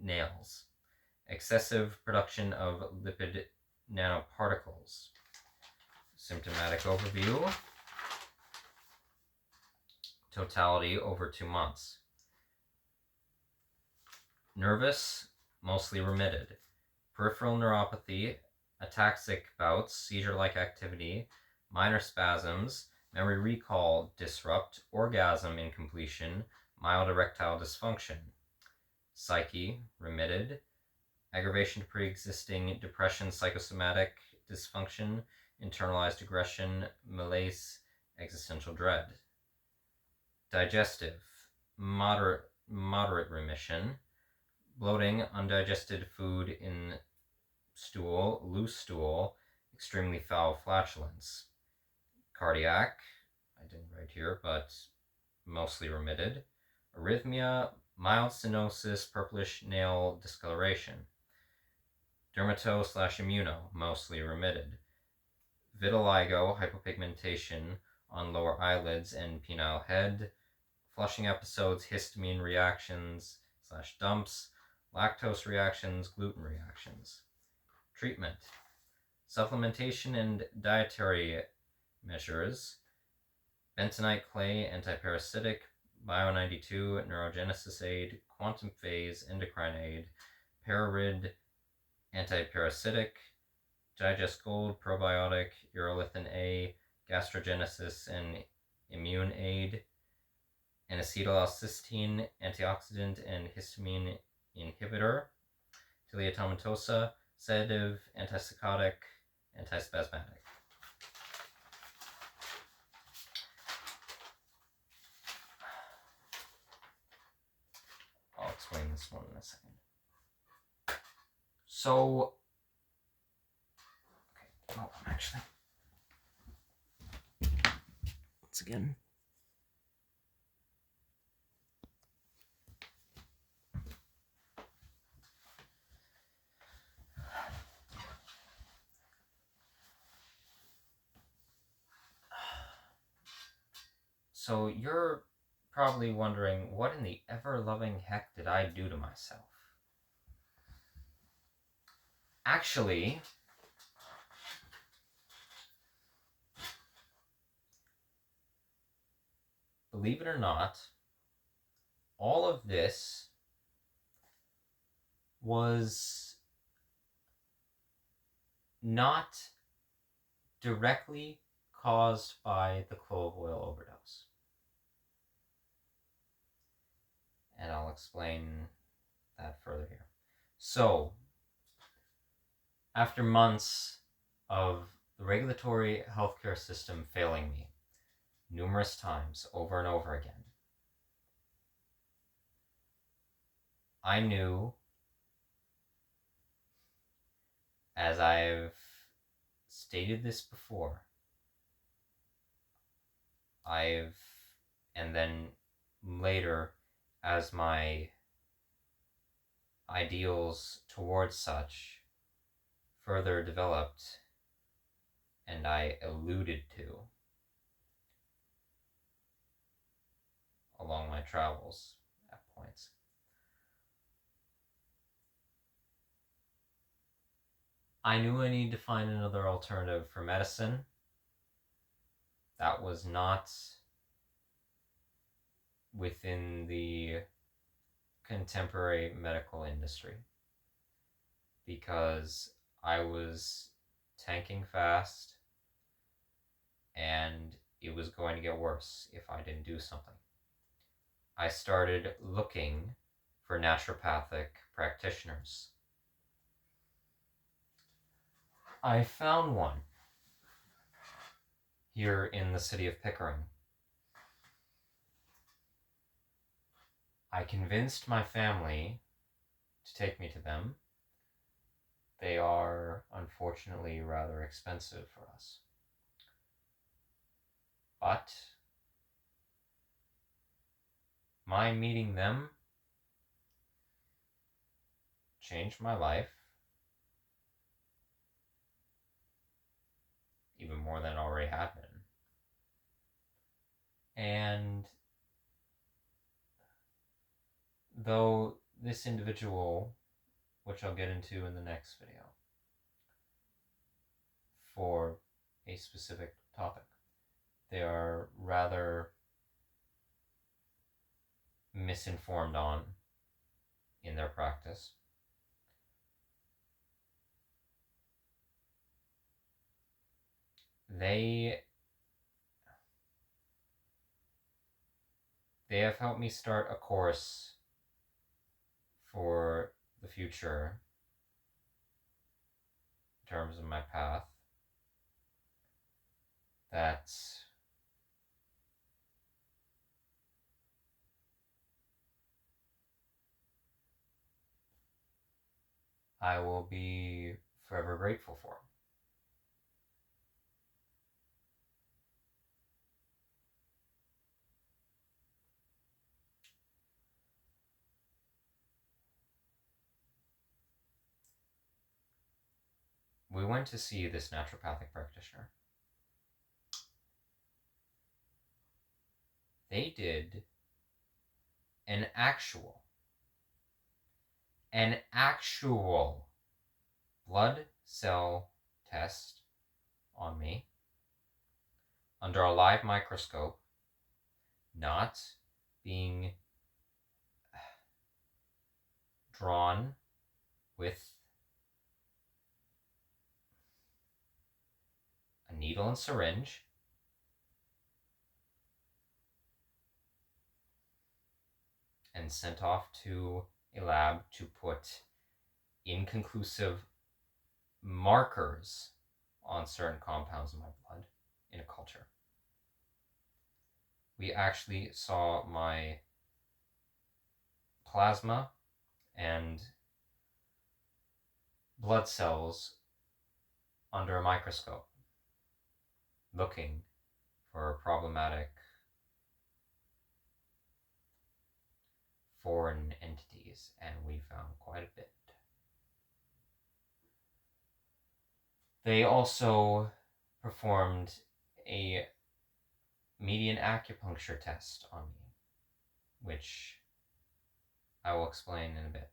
nails, excessive production of lipid nanoparticles. Symptomatic overview. Totality over 2 months. Nervous, mostly remitted. Peripheral neuropathy, ataxic bouts, seizure-like activity, minor spasms, memory recall disrupt, orgasm incompletion, mild erectile dysfunction. Psyche, remitted. Aggravation to pre-existing depression, psychosomatic dysfunction, internalized aggression, malaise, existential dread. Digestive, moderate remission. Bloating, undigested food in stool, loose stool, extremely foul flatulence. Cardiac, I didn't write here, but mostly remitted. Arrhythmia, mild stenosis, purplish nail discoloration. Dermato / immuno, mostly remitted. Vitiligo, hypopigmentation on lower eyelids and penile head. Flushing episodes, histamine reactions / dumps, lactose reactions, gluten reactions. Treatment. Supplementation and dietary measures. Bentonite clay, antiparasitic, Bio92, neurogenesis aid, quantum phase, endocrine aid, Pararid, antiparasitic, Digest Gold, probiotic, urolithin A, gastrogenesis and immune aid, N-acetyl-L-cysteine, antioxidant and histamine inhibitor, Tilia tomentosa, sedative, antipsychotic, antispasmodic. I'll explain this one in a second. So, okay, well, actually, once again. So you're probably wondering, what in the ever-loving heck did I do to myself? Actually, believe it or not, all of this was not directly caused by the clove oil overdose. And I'll explain that further here. So, after months of the regulatory healthcare system failing me numerous times, over and over again, I knew, as I've stated this before, and then later, as my ideals towards such further developed, and I alluded to along my travels at points, I knew I needed to find another alternative for medicine that was not within the contemporary medical industry, because I was tanking fast and it was going to get worse if I didn't do something. I started looking for naturopathic practitioners. I found one here in the city of Pickering. I convinced my family to take me to them. They are, unfortunately, rather expensive for us. But my meeting them changed my life even more than it already had been. And though this individual, which I'll get into in the next video for a specific topic, they are rather misinformed on in their practice. They have helped me start a course for the future in terms of my path that I will be forever grateful for. We went to see this naturopathic practitioner. They did an actual blood cell test on me under a live microscope, not being drawn with a needle and syringe, and sent off to a lab to put inconclusive markers on certain compounds in my blood in a culture. We actually saw my plasma and blood cells under a microscope, looking for problematic foreign entities, and we found quite a bit. They also performed a median acupuncture test on me, which I will explain in a bit.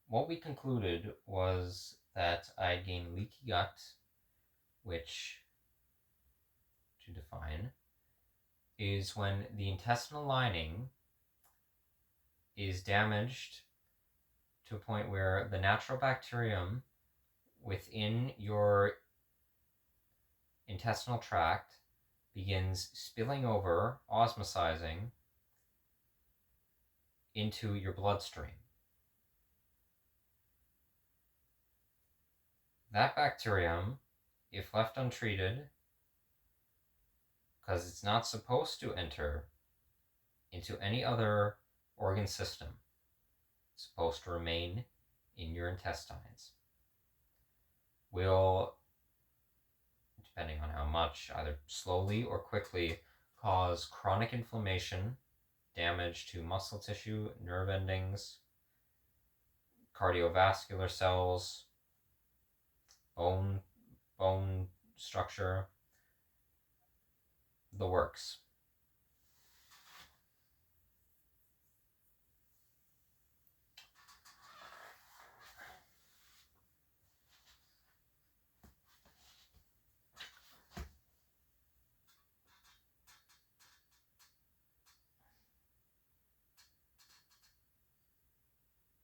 What we concluded was that I had gained leaky gut, which, to define, is when the intestinal lining is damaged to a point where the natural bacterium within your intestinal tract begins spilling over, osmosizing into your bloodstream. That bacterium, if left untreated, because it's not supposed to enter into any other organ system, it's supposed to remain in your intestines, will, depending on how much, either slowly or quickly cause chronic inflammation, damage to muscle tissue, nerve endings, cardiovascular cells, bone structure, the works.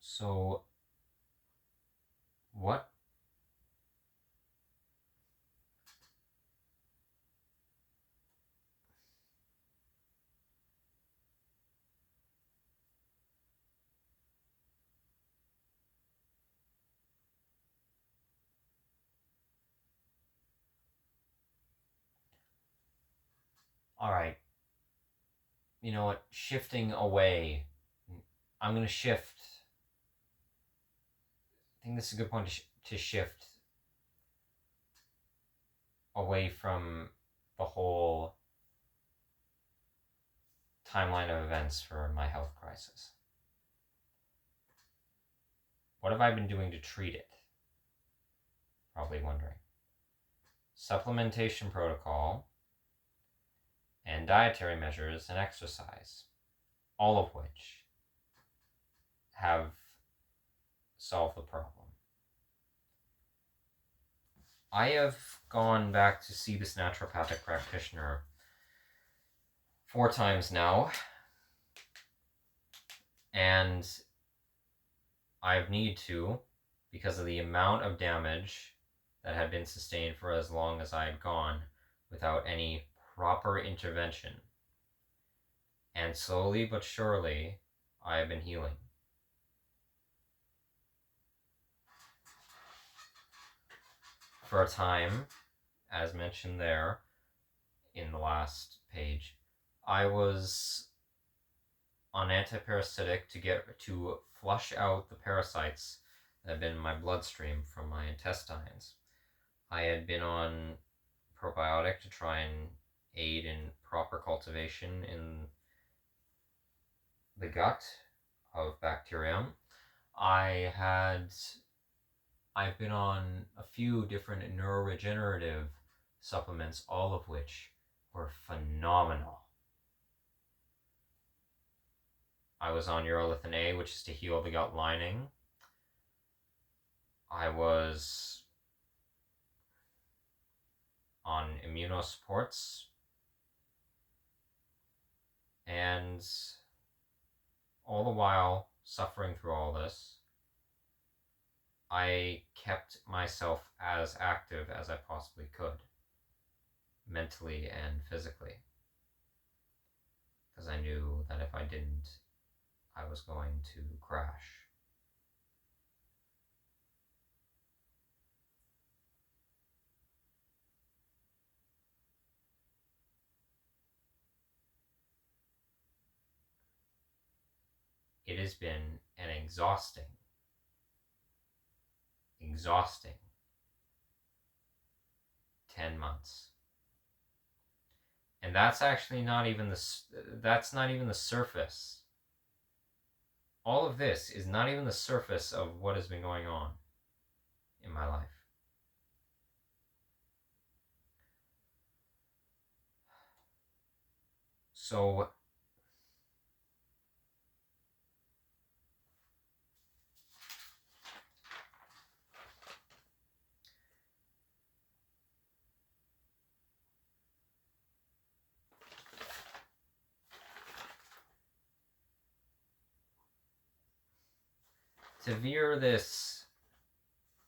So, what all right, you know what, shifting away, I'm going to shift. I think this is a good point to shift away from the whole timeline of events for my health crisis. What have I been doing to treat it? Probably wondering. Supplementation protocol and dietary measures and exercise, all of which have solved the problem. I have gone back to see this naturopathic practitioner 4 times now, and I've need to because of the amount of damage that had been sustained for as long as I had gone without any proper intervention. And slowly but surely, I have been healing. For a time, as mentioned there in the last page, I was on antiparasitic to flush out the parasites that had been in my bloodstream from my intestines. I had been on probiotic to try and aid in proper cultivation in the gut of bacterium. I've been on a few different neuroregenerative supplements, all of which were phenomenal. I was on urolithin A, which is to heal the gut lining. I was on immunosupports, and all the while suffering through all this, I kept myself as active as I possibly could, mentally and physically, because I knew that if I didn't, I was going to crash. It has been an exhausting 10 months. And that's actually not even the surface. All of this is not even the surface of what has been going on in my life. So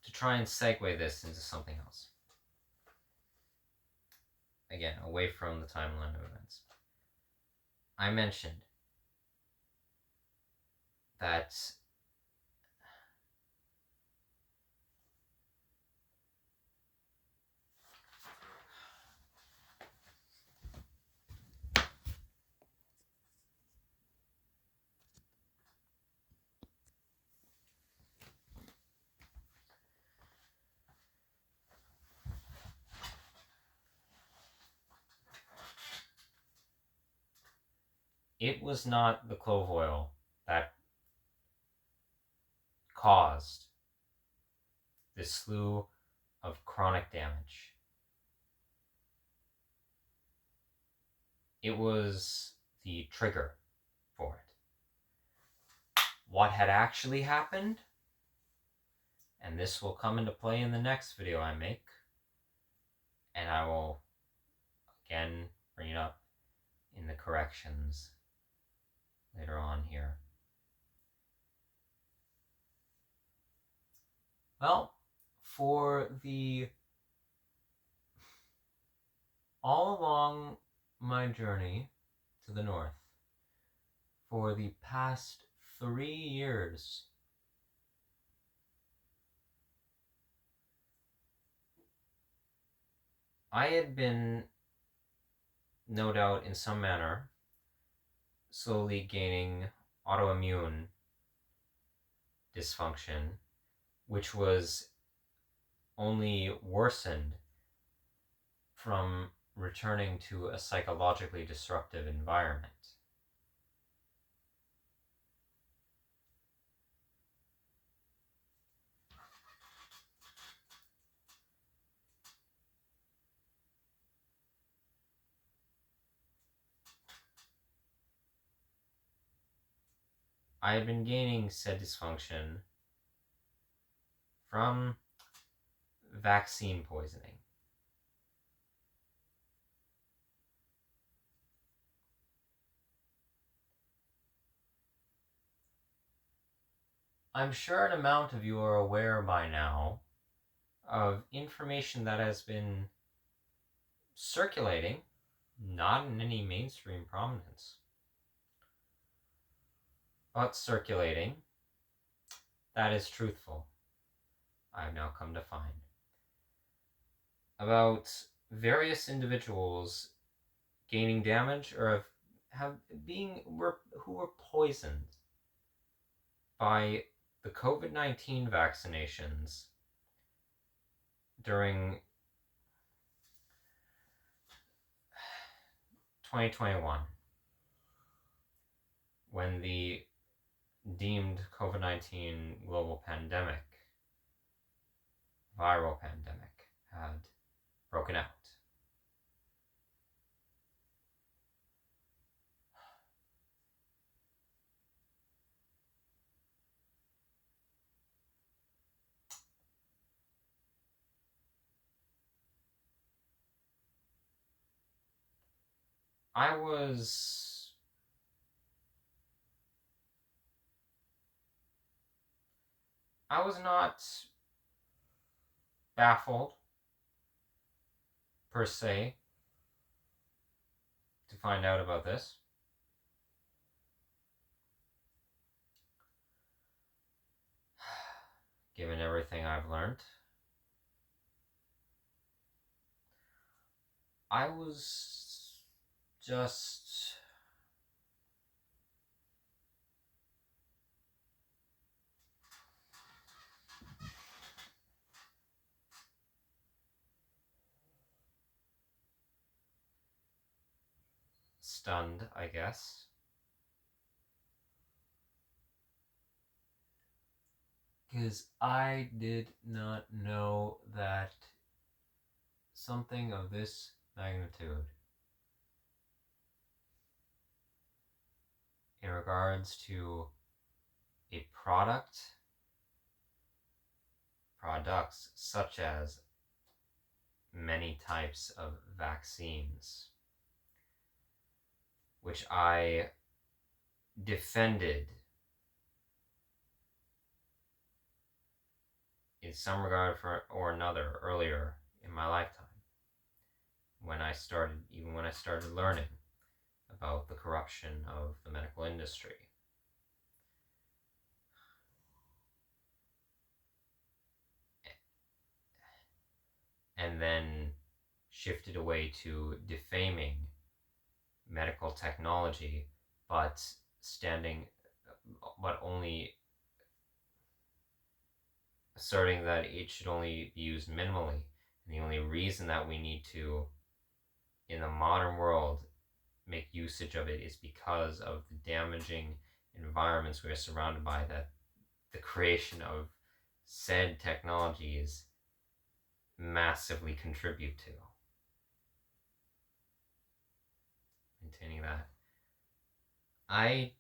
to try and segue this into something else. Again, away from the timeline of events. I mentioned that it was not the clove oil that caused this slew of chronic damage. It was the trigger for it. What had actually happened, and this will come into play in the next video I make, and I will again bring it up in the corrections later on here. Well, for all along my journey to the north, for the past 3 years, I had been, no doubt in some manner, slowly gaining autoimmune dysfunction, which was only worsened from returning to a psychologically disruptive environment. I had been gaining said dysfunction from vaccine poisoning. I'm sure an amount of you are aware by now of information that has been circulating, not in any mainstream prominence, but circulating that is truthful, I've now come to find, about various individuals gaining damage or who were poisoned by the COVID-19 vaccinations during 2021, when the deemed COVID-19 global pandemic, viral pandemic, had broken out. I was not baffled, per se, to find out about this. Given everything I've learned, I was just stunned, I guess. Because I did not know that something of this magnitude, in regards to a products such as many types of vaccines, which I defended in some regard or another earlier in my lifetime, when I started learning about the corruption of the medical industry. And then shifted away to defaming medical technology, but only asserting that it should only be used minimally. And the only reason that we need to, in the modern world, make usage of it is because of the damaging environments we are surrounded by, that the creation of said technologies massively contribute to. Maintaining that. I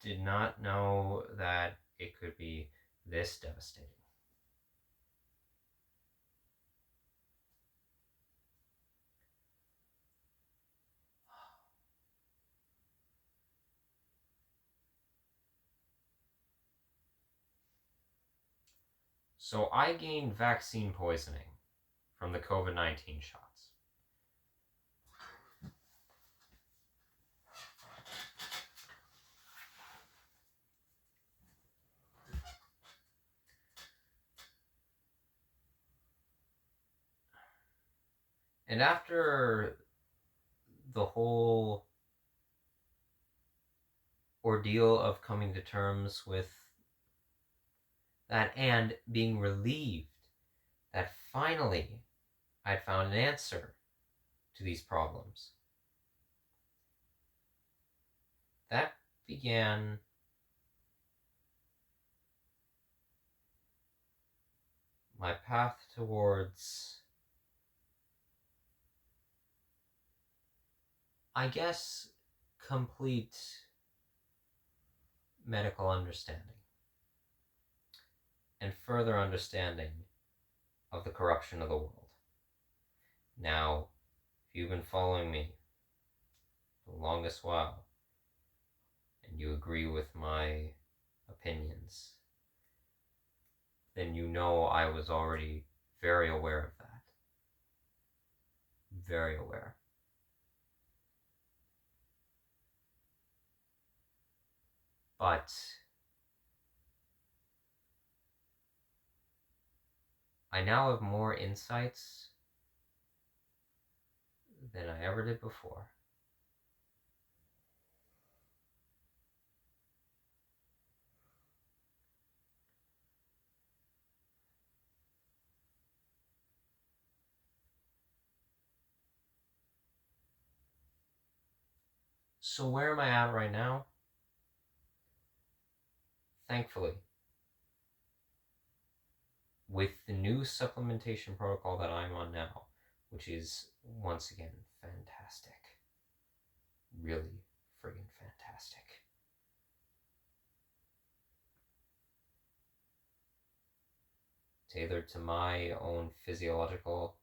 did not know that it could be this devastating. So I gained vaccine poisoning from the COVID-19 shots. And after the whole ordeal of coming to terms with that and being relieved that finally I'd found an answer to these problems. That began my path towards, I guess, complete medical understanding and further understanding of the corruption of the world. Now, if you've been following me for the longest while and you agree with my opinions, then you know I was already very aware of that. Very aware. But I now have more insights than I ever did before. So where am I at right now? Thankfully, with the new supplementation protocol that I'm on now, which is, once again, fantastic. Really friggin' fantastic. Tailored to my own physiological,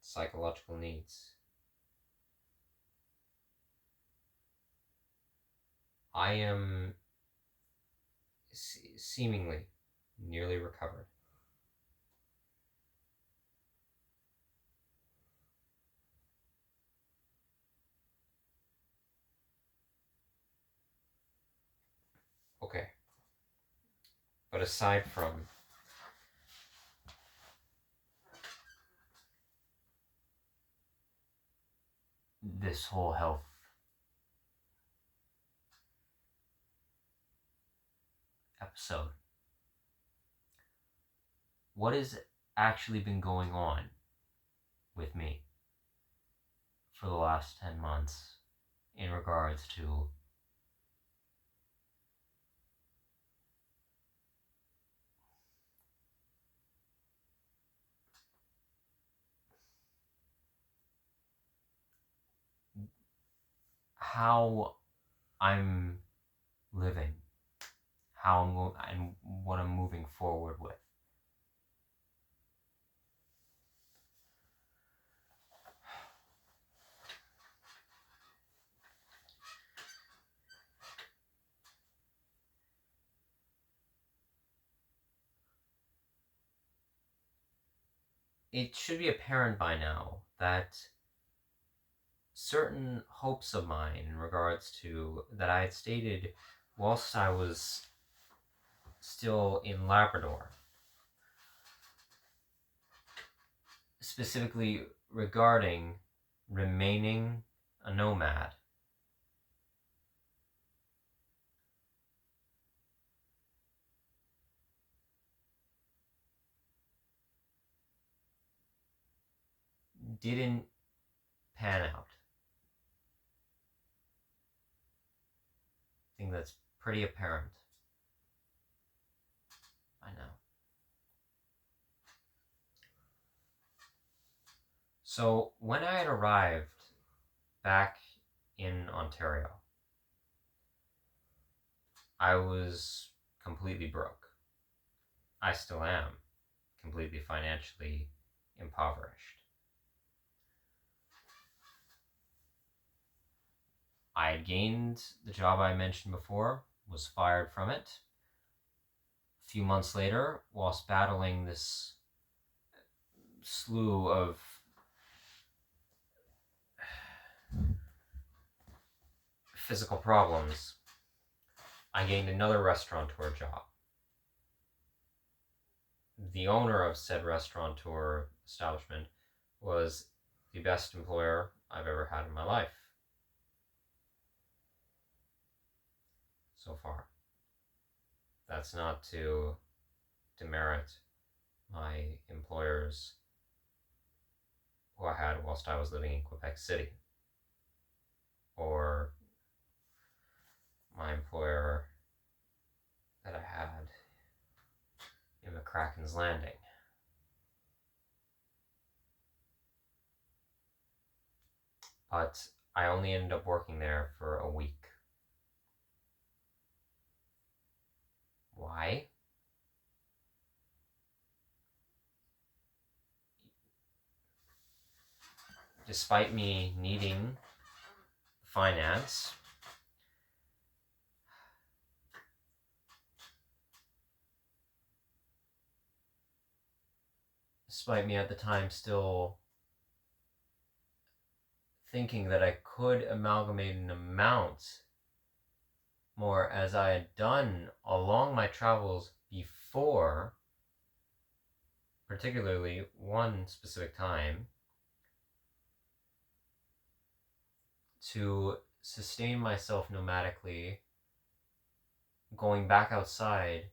psychological needs. I am seemingly nearly recovered. Okay. But aside from this whole health episode, what has actually been going on with me for the last 10 months in regards to how I'm living, and what I'm moving forward with. It should be apparent by now that certain hopes of mine in regards to that I had stated whilst I was still in Labrador, specifically regarding remaining a nomad, didn't pan out. I think that's pretty apparent. I know. So when I had arrived back in Ontario, I was completely broke. I still am completely financially impoverished. I had gained the job I mentioned before, was fired from it. A few months later, whilst battling this slew of physical problems, I gained another restaurateur job. The owner of said restaurateur establishment was the best employer I've ever had in my life so far. That's not to demerit my employers who I had whilst I was living in Quebec City, or my employer that I had in McCracken's Landing. But I only ended up working there for a week. Why? Despite me needing finance, despite me at the time still thinking that I could amalgamate an amount more as I had done along my travels before, particularly one specific time, to sustain myself nomadically, going back outside,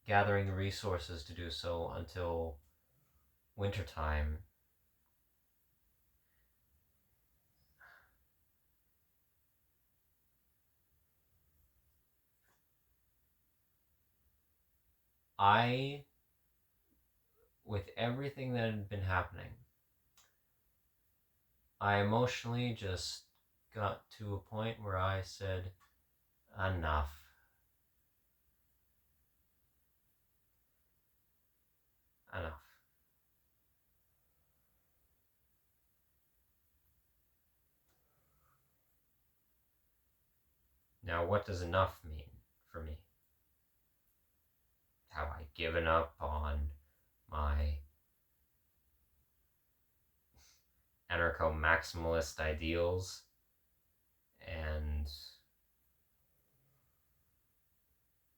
gathering the resources to do so until wintertime. With everything that had been happening, I emotionally just got to a point where I said, enough. Enough. Now, what does enough mean for me? Have I given up on my anarcho-maximalist ideals and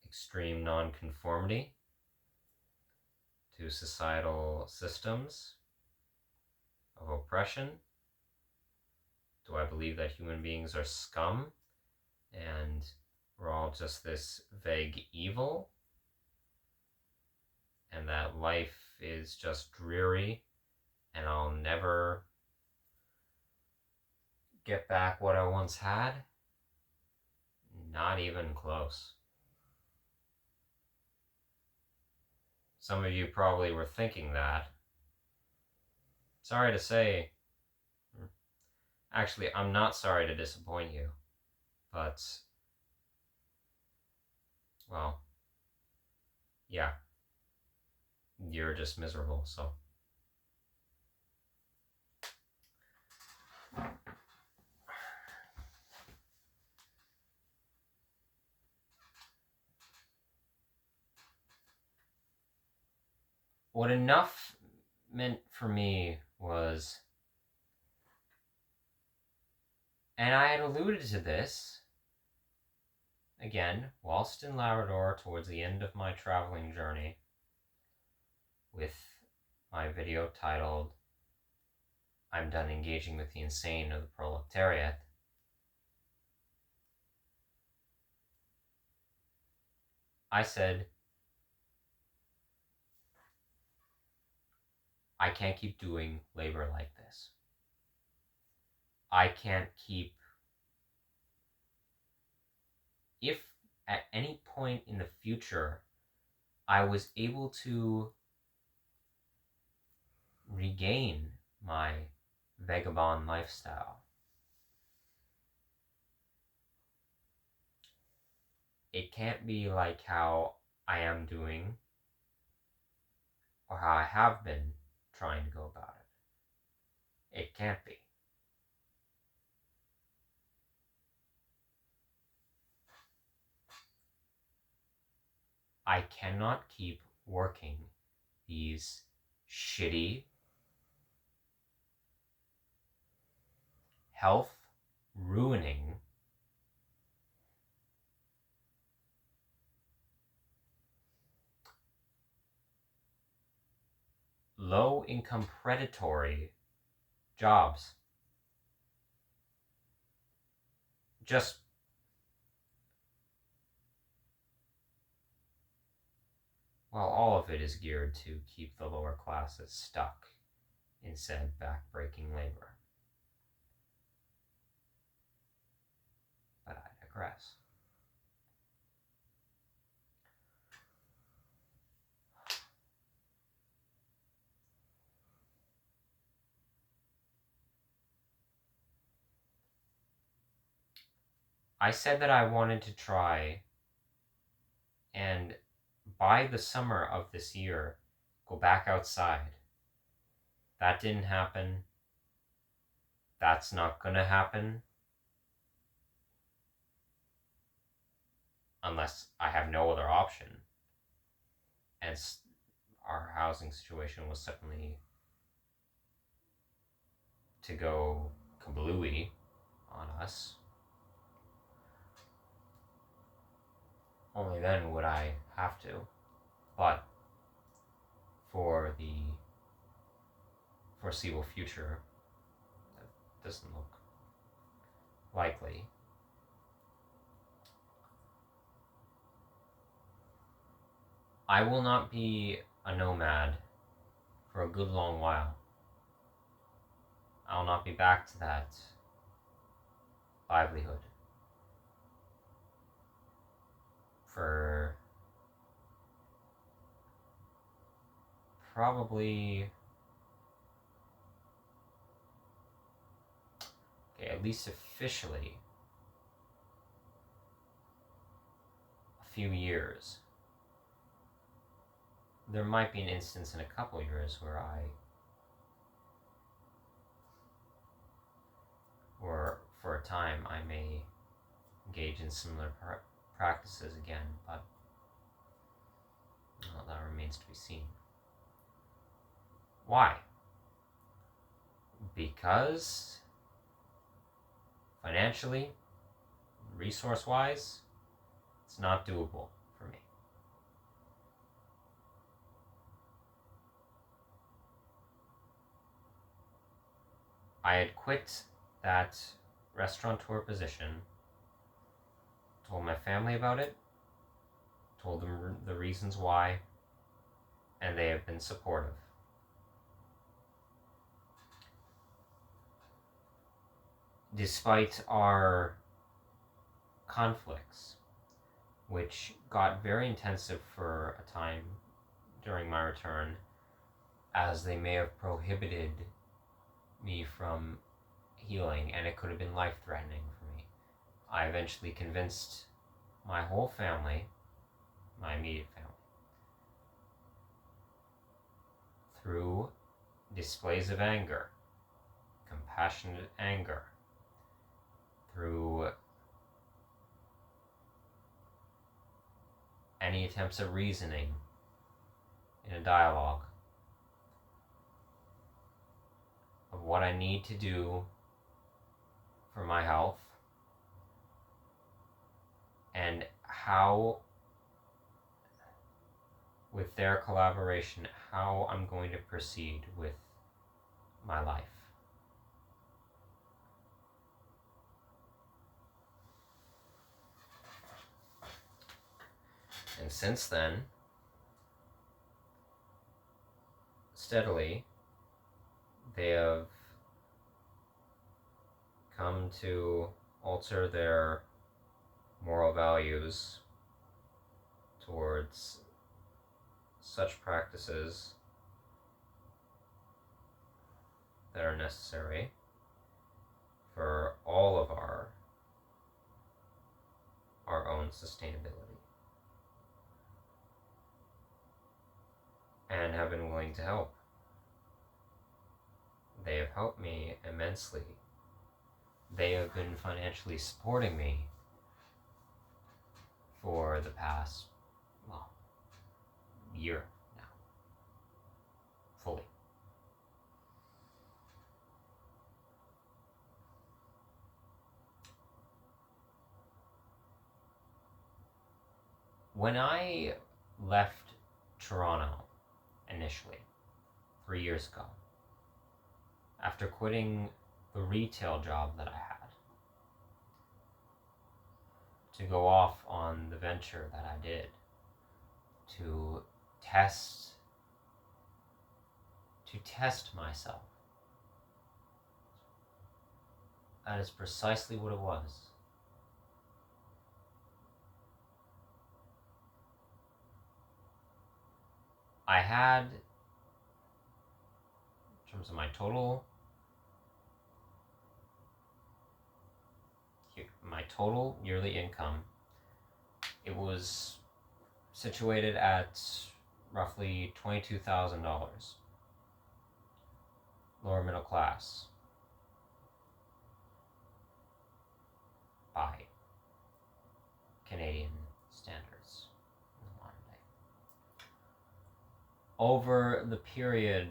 extreme nonconformity to societal systems of oppression? Do I believe that human beings are scum and we're all just this vague evil, and that life is just dreary and I'll never get back what I once had? Not even close. Some of you probably were thinking that. Sorry to say, actually, I'm not sorry to disappoint you, but, well, yeah, you're just miserable, so. What enough meant for me was, and I had alluded to this, again, whilst in Labrador towards the end of my traveling journey, with my video titled, I'm Done Engaging with the Insane of the Proletariat. I said, I can't keep doing labor like this. I can't keep, if at any point in the future I was able to regain my vagabond lifestyle, it can't be like how I am doing or how I have been trying to go about it. It can't be. I cannot keep working these shitty, health ruining, low income predatory jobs. Just well, all of it is geared to keep the lower classes stuck in said back-breaking labor. But I digress. I said that I wanted to try and by the summer of this year go back outside. That didn't happen. That's not gonna happen unless I have no other option. And our housing situation was suddenly to go kablooey on us. Only then would I have to. But for the foreseeable future, that doesn't look likely. I will not be a nomad for a good long while. I'll not be back to that livelihood for probably at least officially a few years. There might be an instance in a couple years where or for a time I may engage in similar practices again, but well, that remains to be seen. Why? Because financially, resource-wise, it's not doable for me. I had quit that restaurateur position, told my family about it, told them the reasons why, and they have been supportive. Despite our conflicts, which got very intensive for a time during my return, as they may have prohibited me from healing, and it could have been life-threatening for me. I eventually convinced my whole family, my immediate family, through displays of anger, compassionate anger, through any attempts at reasoning in a dialogue of what I need to do for my health and how, with their collaboration, how I'm going to proceed with my life. And since then, steadily, they have come to alter their moral values towards such practices that are necessary for all of our own sustainability, and have been willing to help. They have helped me immensely. They have been financially supporting me for the past, year now, fully. When I left Toronto initially, 3 years ago, after quitting the retail job that I had to go off on the venture that I did to test myself That is precisely what it was. I had, in terms of my total yearly income, it was situated at roughly $22,000. Lower middle class by Canadian standards in the modern day. Over the period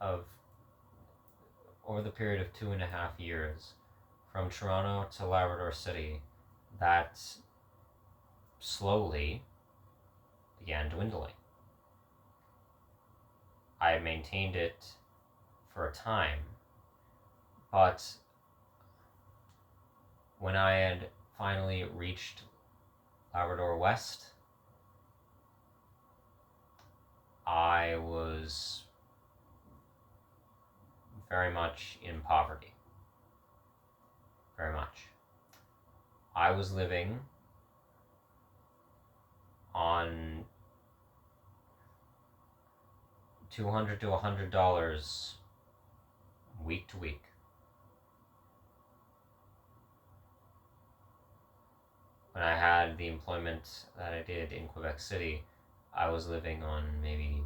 of 2.5 years, from Toronto to Labrador City, that slowly began dwindling. I maintained it for a time, but when I had finally reached Labrador West, I was very much in poverty. Very much. I was living on $200 to $100 week to week. When I had the employment that I did in Quebec City, I was living on maybe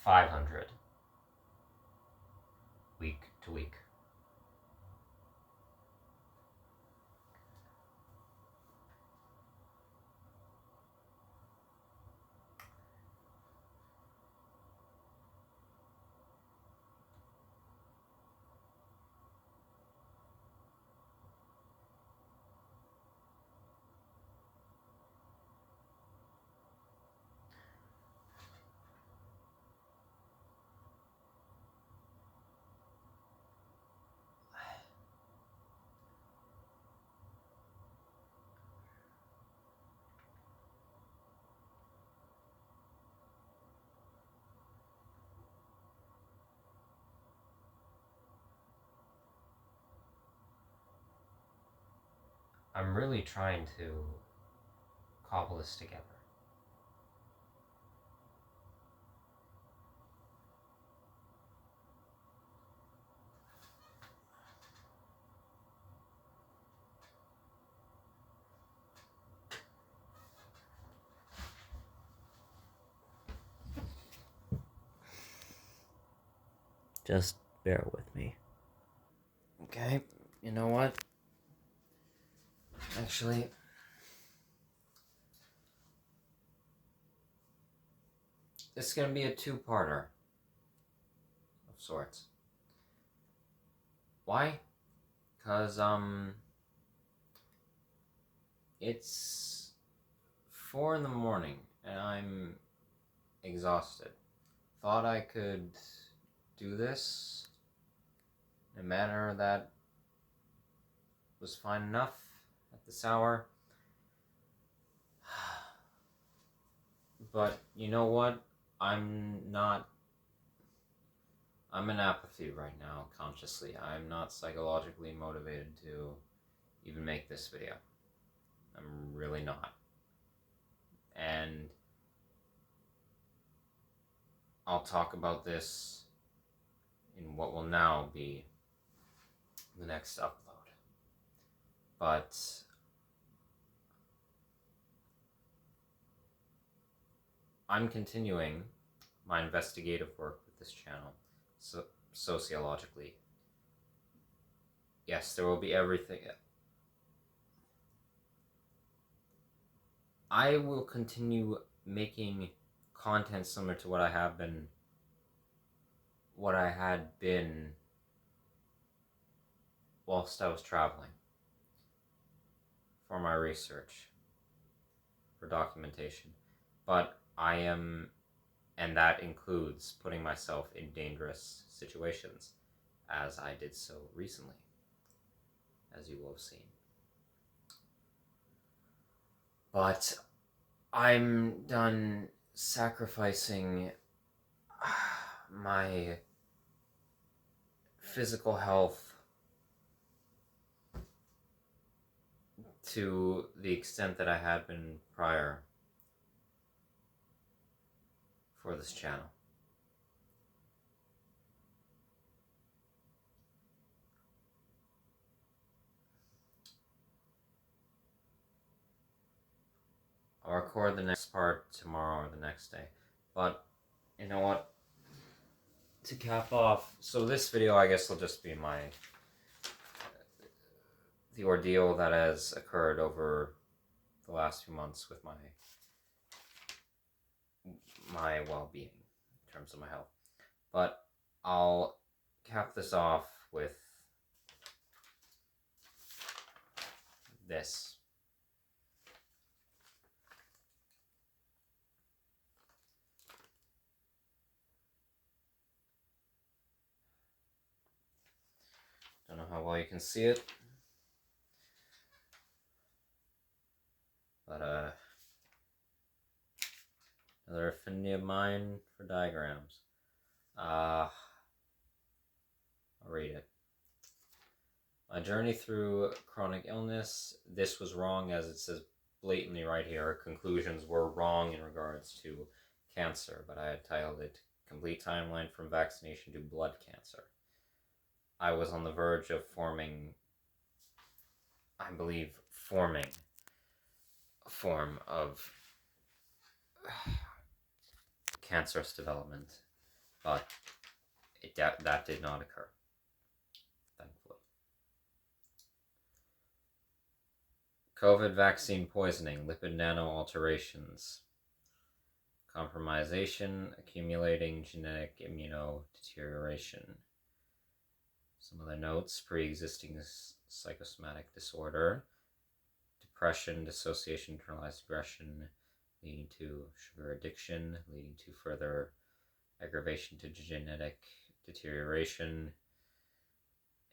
$500 week to week. I'm really trying to cobble this together. Just bear with me. Okay, you know what? Actually, this is going to be a two-parter of sorts. Why? Because, it's 4 in the morning and I'm exhausted. Thought I could do this in a manner that was fine enough at this hour. But you know what? I'm in apathy right now, consciously. I'm not psychologically motivated to even make this video. I'm really not. And I'll talk about this in what will now be the next upload. But I'm continuing my investigative work with this channel, sociologically. Yes, there will be everything. I will continue making content similar to what I had been whilst I was traveling for my research, for documentation. But and that includes putting myself in dangerous situations, as I did so recently, as you will have seen. But I'm done sacrificing my physical health to the extent that I had been prior for this channel. I'll record the next part tomorrow or the next day. But, you know what? To cap off, so this video I guess will just be the ordeal that has occurred over the last few months with my well-being in terms of my health. But I'll cap this off with this. Don't know how well you can see it, but another affinity of mine for diagrams. I'll read it. My journey through chronic illness. This was wrong, as it says blatantly right here. Conclusions were wrong in regards to cancer, but I had titled it Complete Timeline from Vaccination to Blood Cancer. I was on the verge of forming a form of cancerous development, but that did not occur, thankfully. COVID vaccine poisoning, lipid nano alterations, compromisation, accumulating genetic immunodeterioration. Some other notes: pre-existing psychosomatic disorder, depression, dissociation, internalized aggression, leading to sugar addiction, leading to further aggravation to genetic deterioration,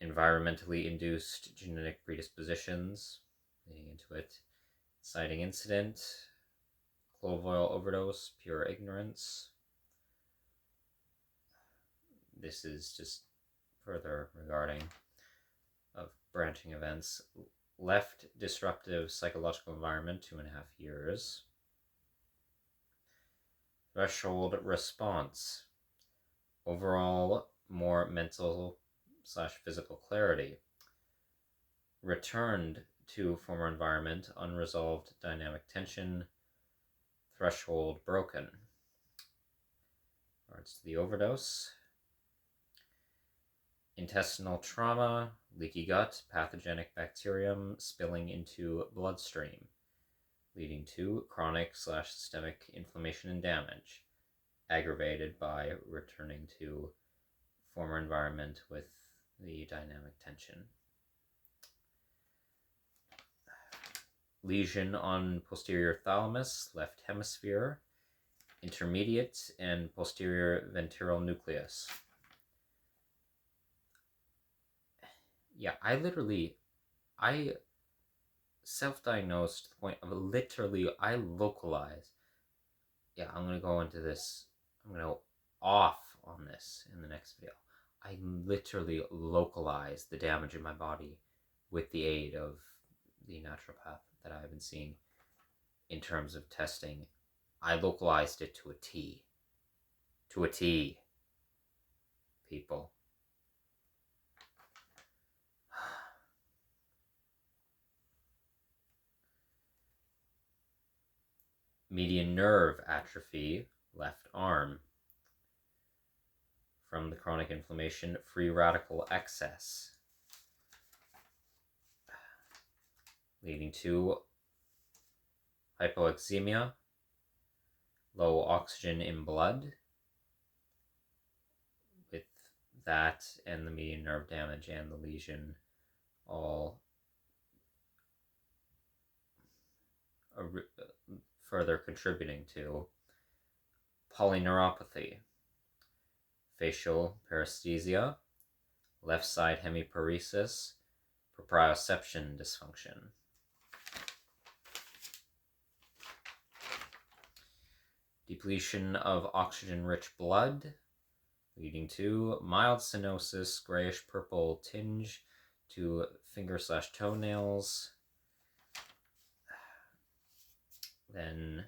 environmentally induced genetic predispositions, leading into it, inciting incident, clove oil overdose, pure ignorance. This is just further regarding of branching events. Left disruptive psychological environment, 2.5 years. Threshold response. Overall, more mental/physical clarity. Returned to former environment, unresolved dynamic tension. Threshold broken. Regards to the overdose. Intestinal trauma, leaky gut, pathogenic bacterium spilling into bloodstream, leading to chronic/systemic inflammation and damage, aggravated by returning to former environment with the dynamic tension. Lesion on posterior thalamus, left hemisphere, intermediate and posterior ventral nucleus. Yeah, I self-diagnosed to the point of I localize. Yeah, I'm going to go into this. I'm going to go off on this in the next video. I literally localize the damage in my body with the aid of the naturopath that I've been seeing in terms of testing. I localized it to a T. To a T. People. Median nerve atrophy, left arm. From the chronic inflammation, free radical excess, leading to hypoxemia, low oxygen in blood, with that and the median nerve damage and the lesion all further contributing to polyneuropathy, facial paresthesia, left side hemiparesis, proprioception dysfunction. Depletion of oxygen-rich blood, leading to mild cyanosis, grayish-purple tinge to finger/toenails. Then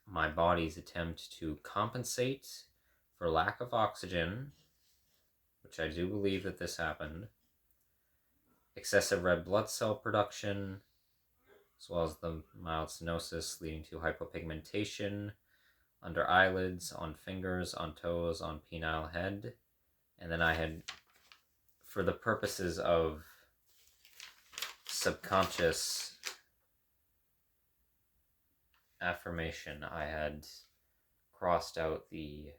my body's attempt to compensate for lack of oxygen, which I do believe that this happened, excessive red blood cell production, as well as the mild cyanosis leading to hypopigmentation under eyelids, on fingers, on toes, on penile head. And then I had, for the purposes of subconscious affirmation, I had crossed out the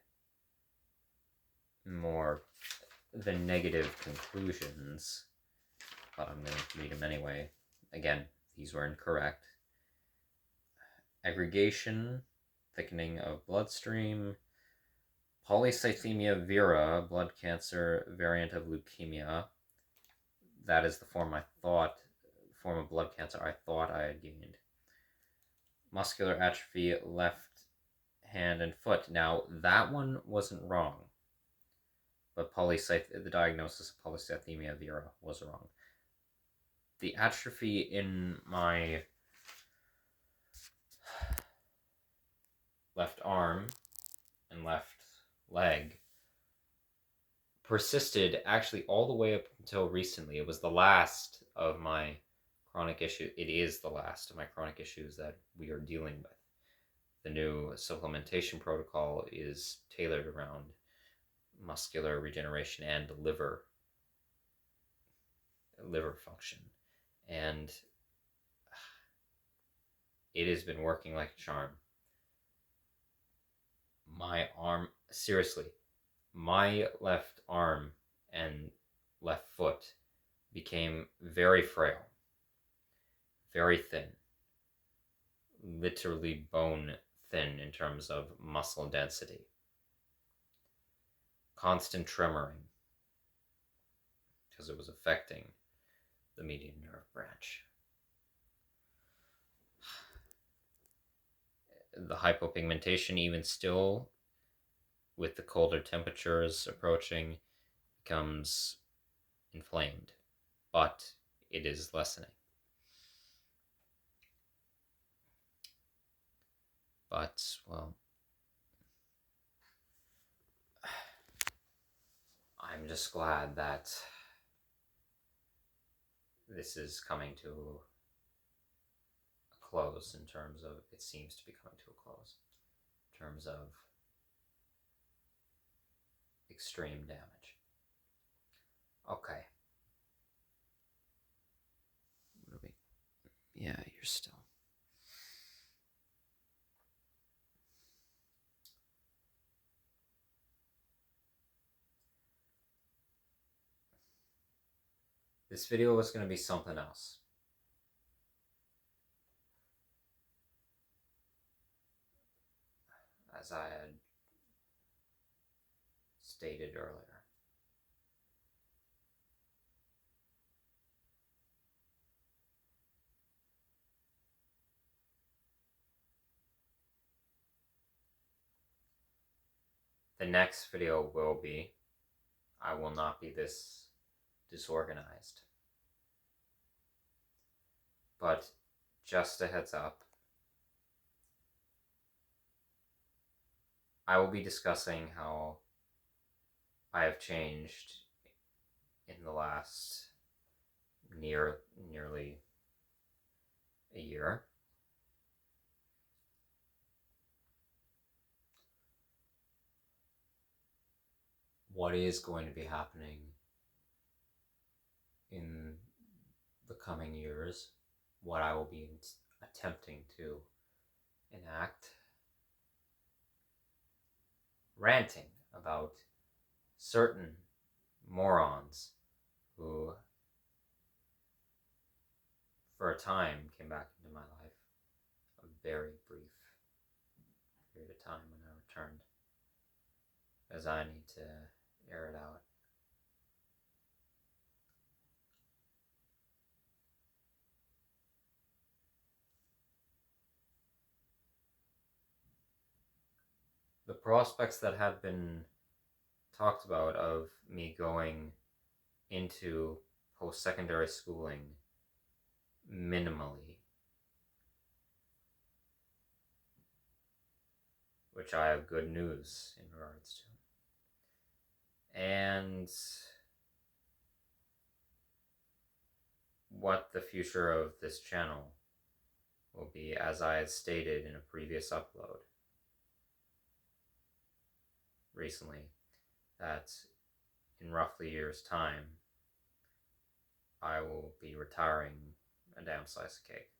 negative conclusions, but I'm going to read them anyway. Again, these were incorrect. Aggregation, thickening of bloodstream, polycythemia vera, blood cancer, variant of leukemia. That is the form of blood cancer I thought I had gained. Muscular atrophy, left hand and foot. Now, that one wasn't wrong, but the diagnosis of polycythemia vera was wrong. The atrophy in my left arm and left leg persisted actually all the way up until recently. It was the last of my chronic issue. It is the last of my chronic issues that we are dealing with. The new supplementation protocol is tailored around muscular regeneration and liver function, and it has been working like a charm. My arm, seriously, my left arm and left foot became very frail, very thin, literally bone thin in terms of muscle density. Constant tremoring, because it was affecting the median nerve branch. The hypopigmentation, even still, with the colder temperatures approaching, becomes inflamed, but it is lessening. But, well, I'm just glad that this is coming to a close in terms of, it seems to be coming to a close in terms of extreme damage. Okay. Yeah, you're still. This video was going to be something else. As I had stated earlier. The next video will be, I will not be this disorganized. But just a heads up, I will be discussing how I have changed in the last nearly a year. What is going to be happening in the coming years, what I will be attempting to enact, ranting about certain morons who, for a time, came back into my life, a very brief period of time when I returned, as I need to air it out. the prospects that had been talked about of me going into post-secondary schooling minimally, which I have good news in regards to, and what the future of this channel will be, as I had stated in a previous upload recently, that in roughly a year's time I will be retiring a damn slice of cake.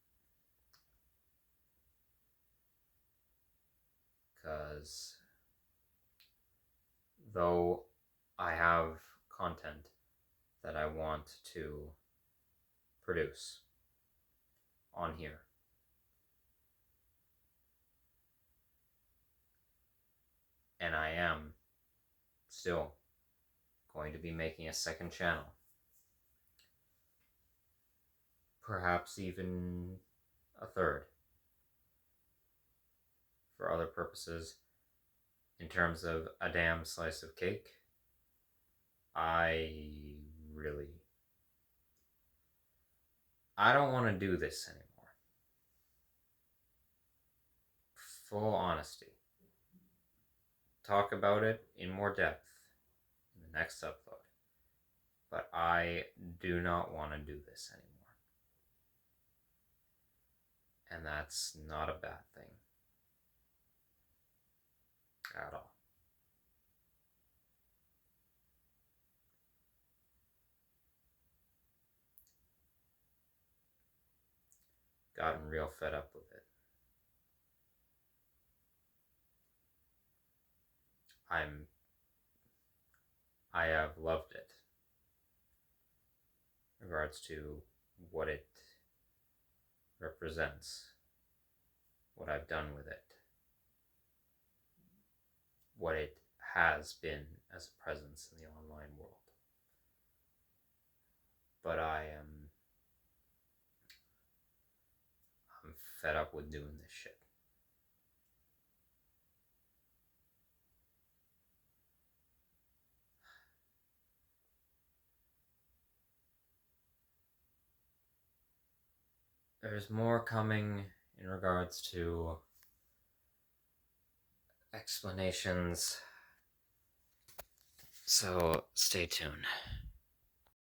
Because though I have content that I want to produce on here, and I am still going to be making a second channel, perhaps even a third, for other purposes. In terms of a damn slice of cake, I don't want to do this anymore. Full honesty. Talk about it in more depth in the next upload. But I do not want to do this anymore. And that's not a bad thing at all. Gotten real fed up with it. I have loved it in regards to what it represents, what I've done with it, what it has been as a presence in the online world. But I'm fed up with doing this shit. There's more coming in regards to explanations, so stay tuned.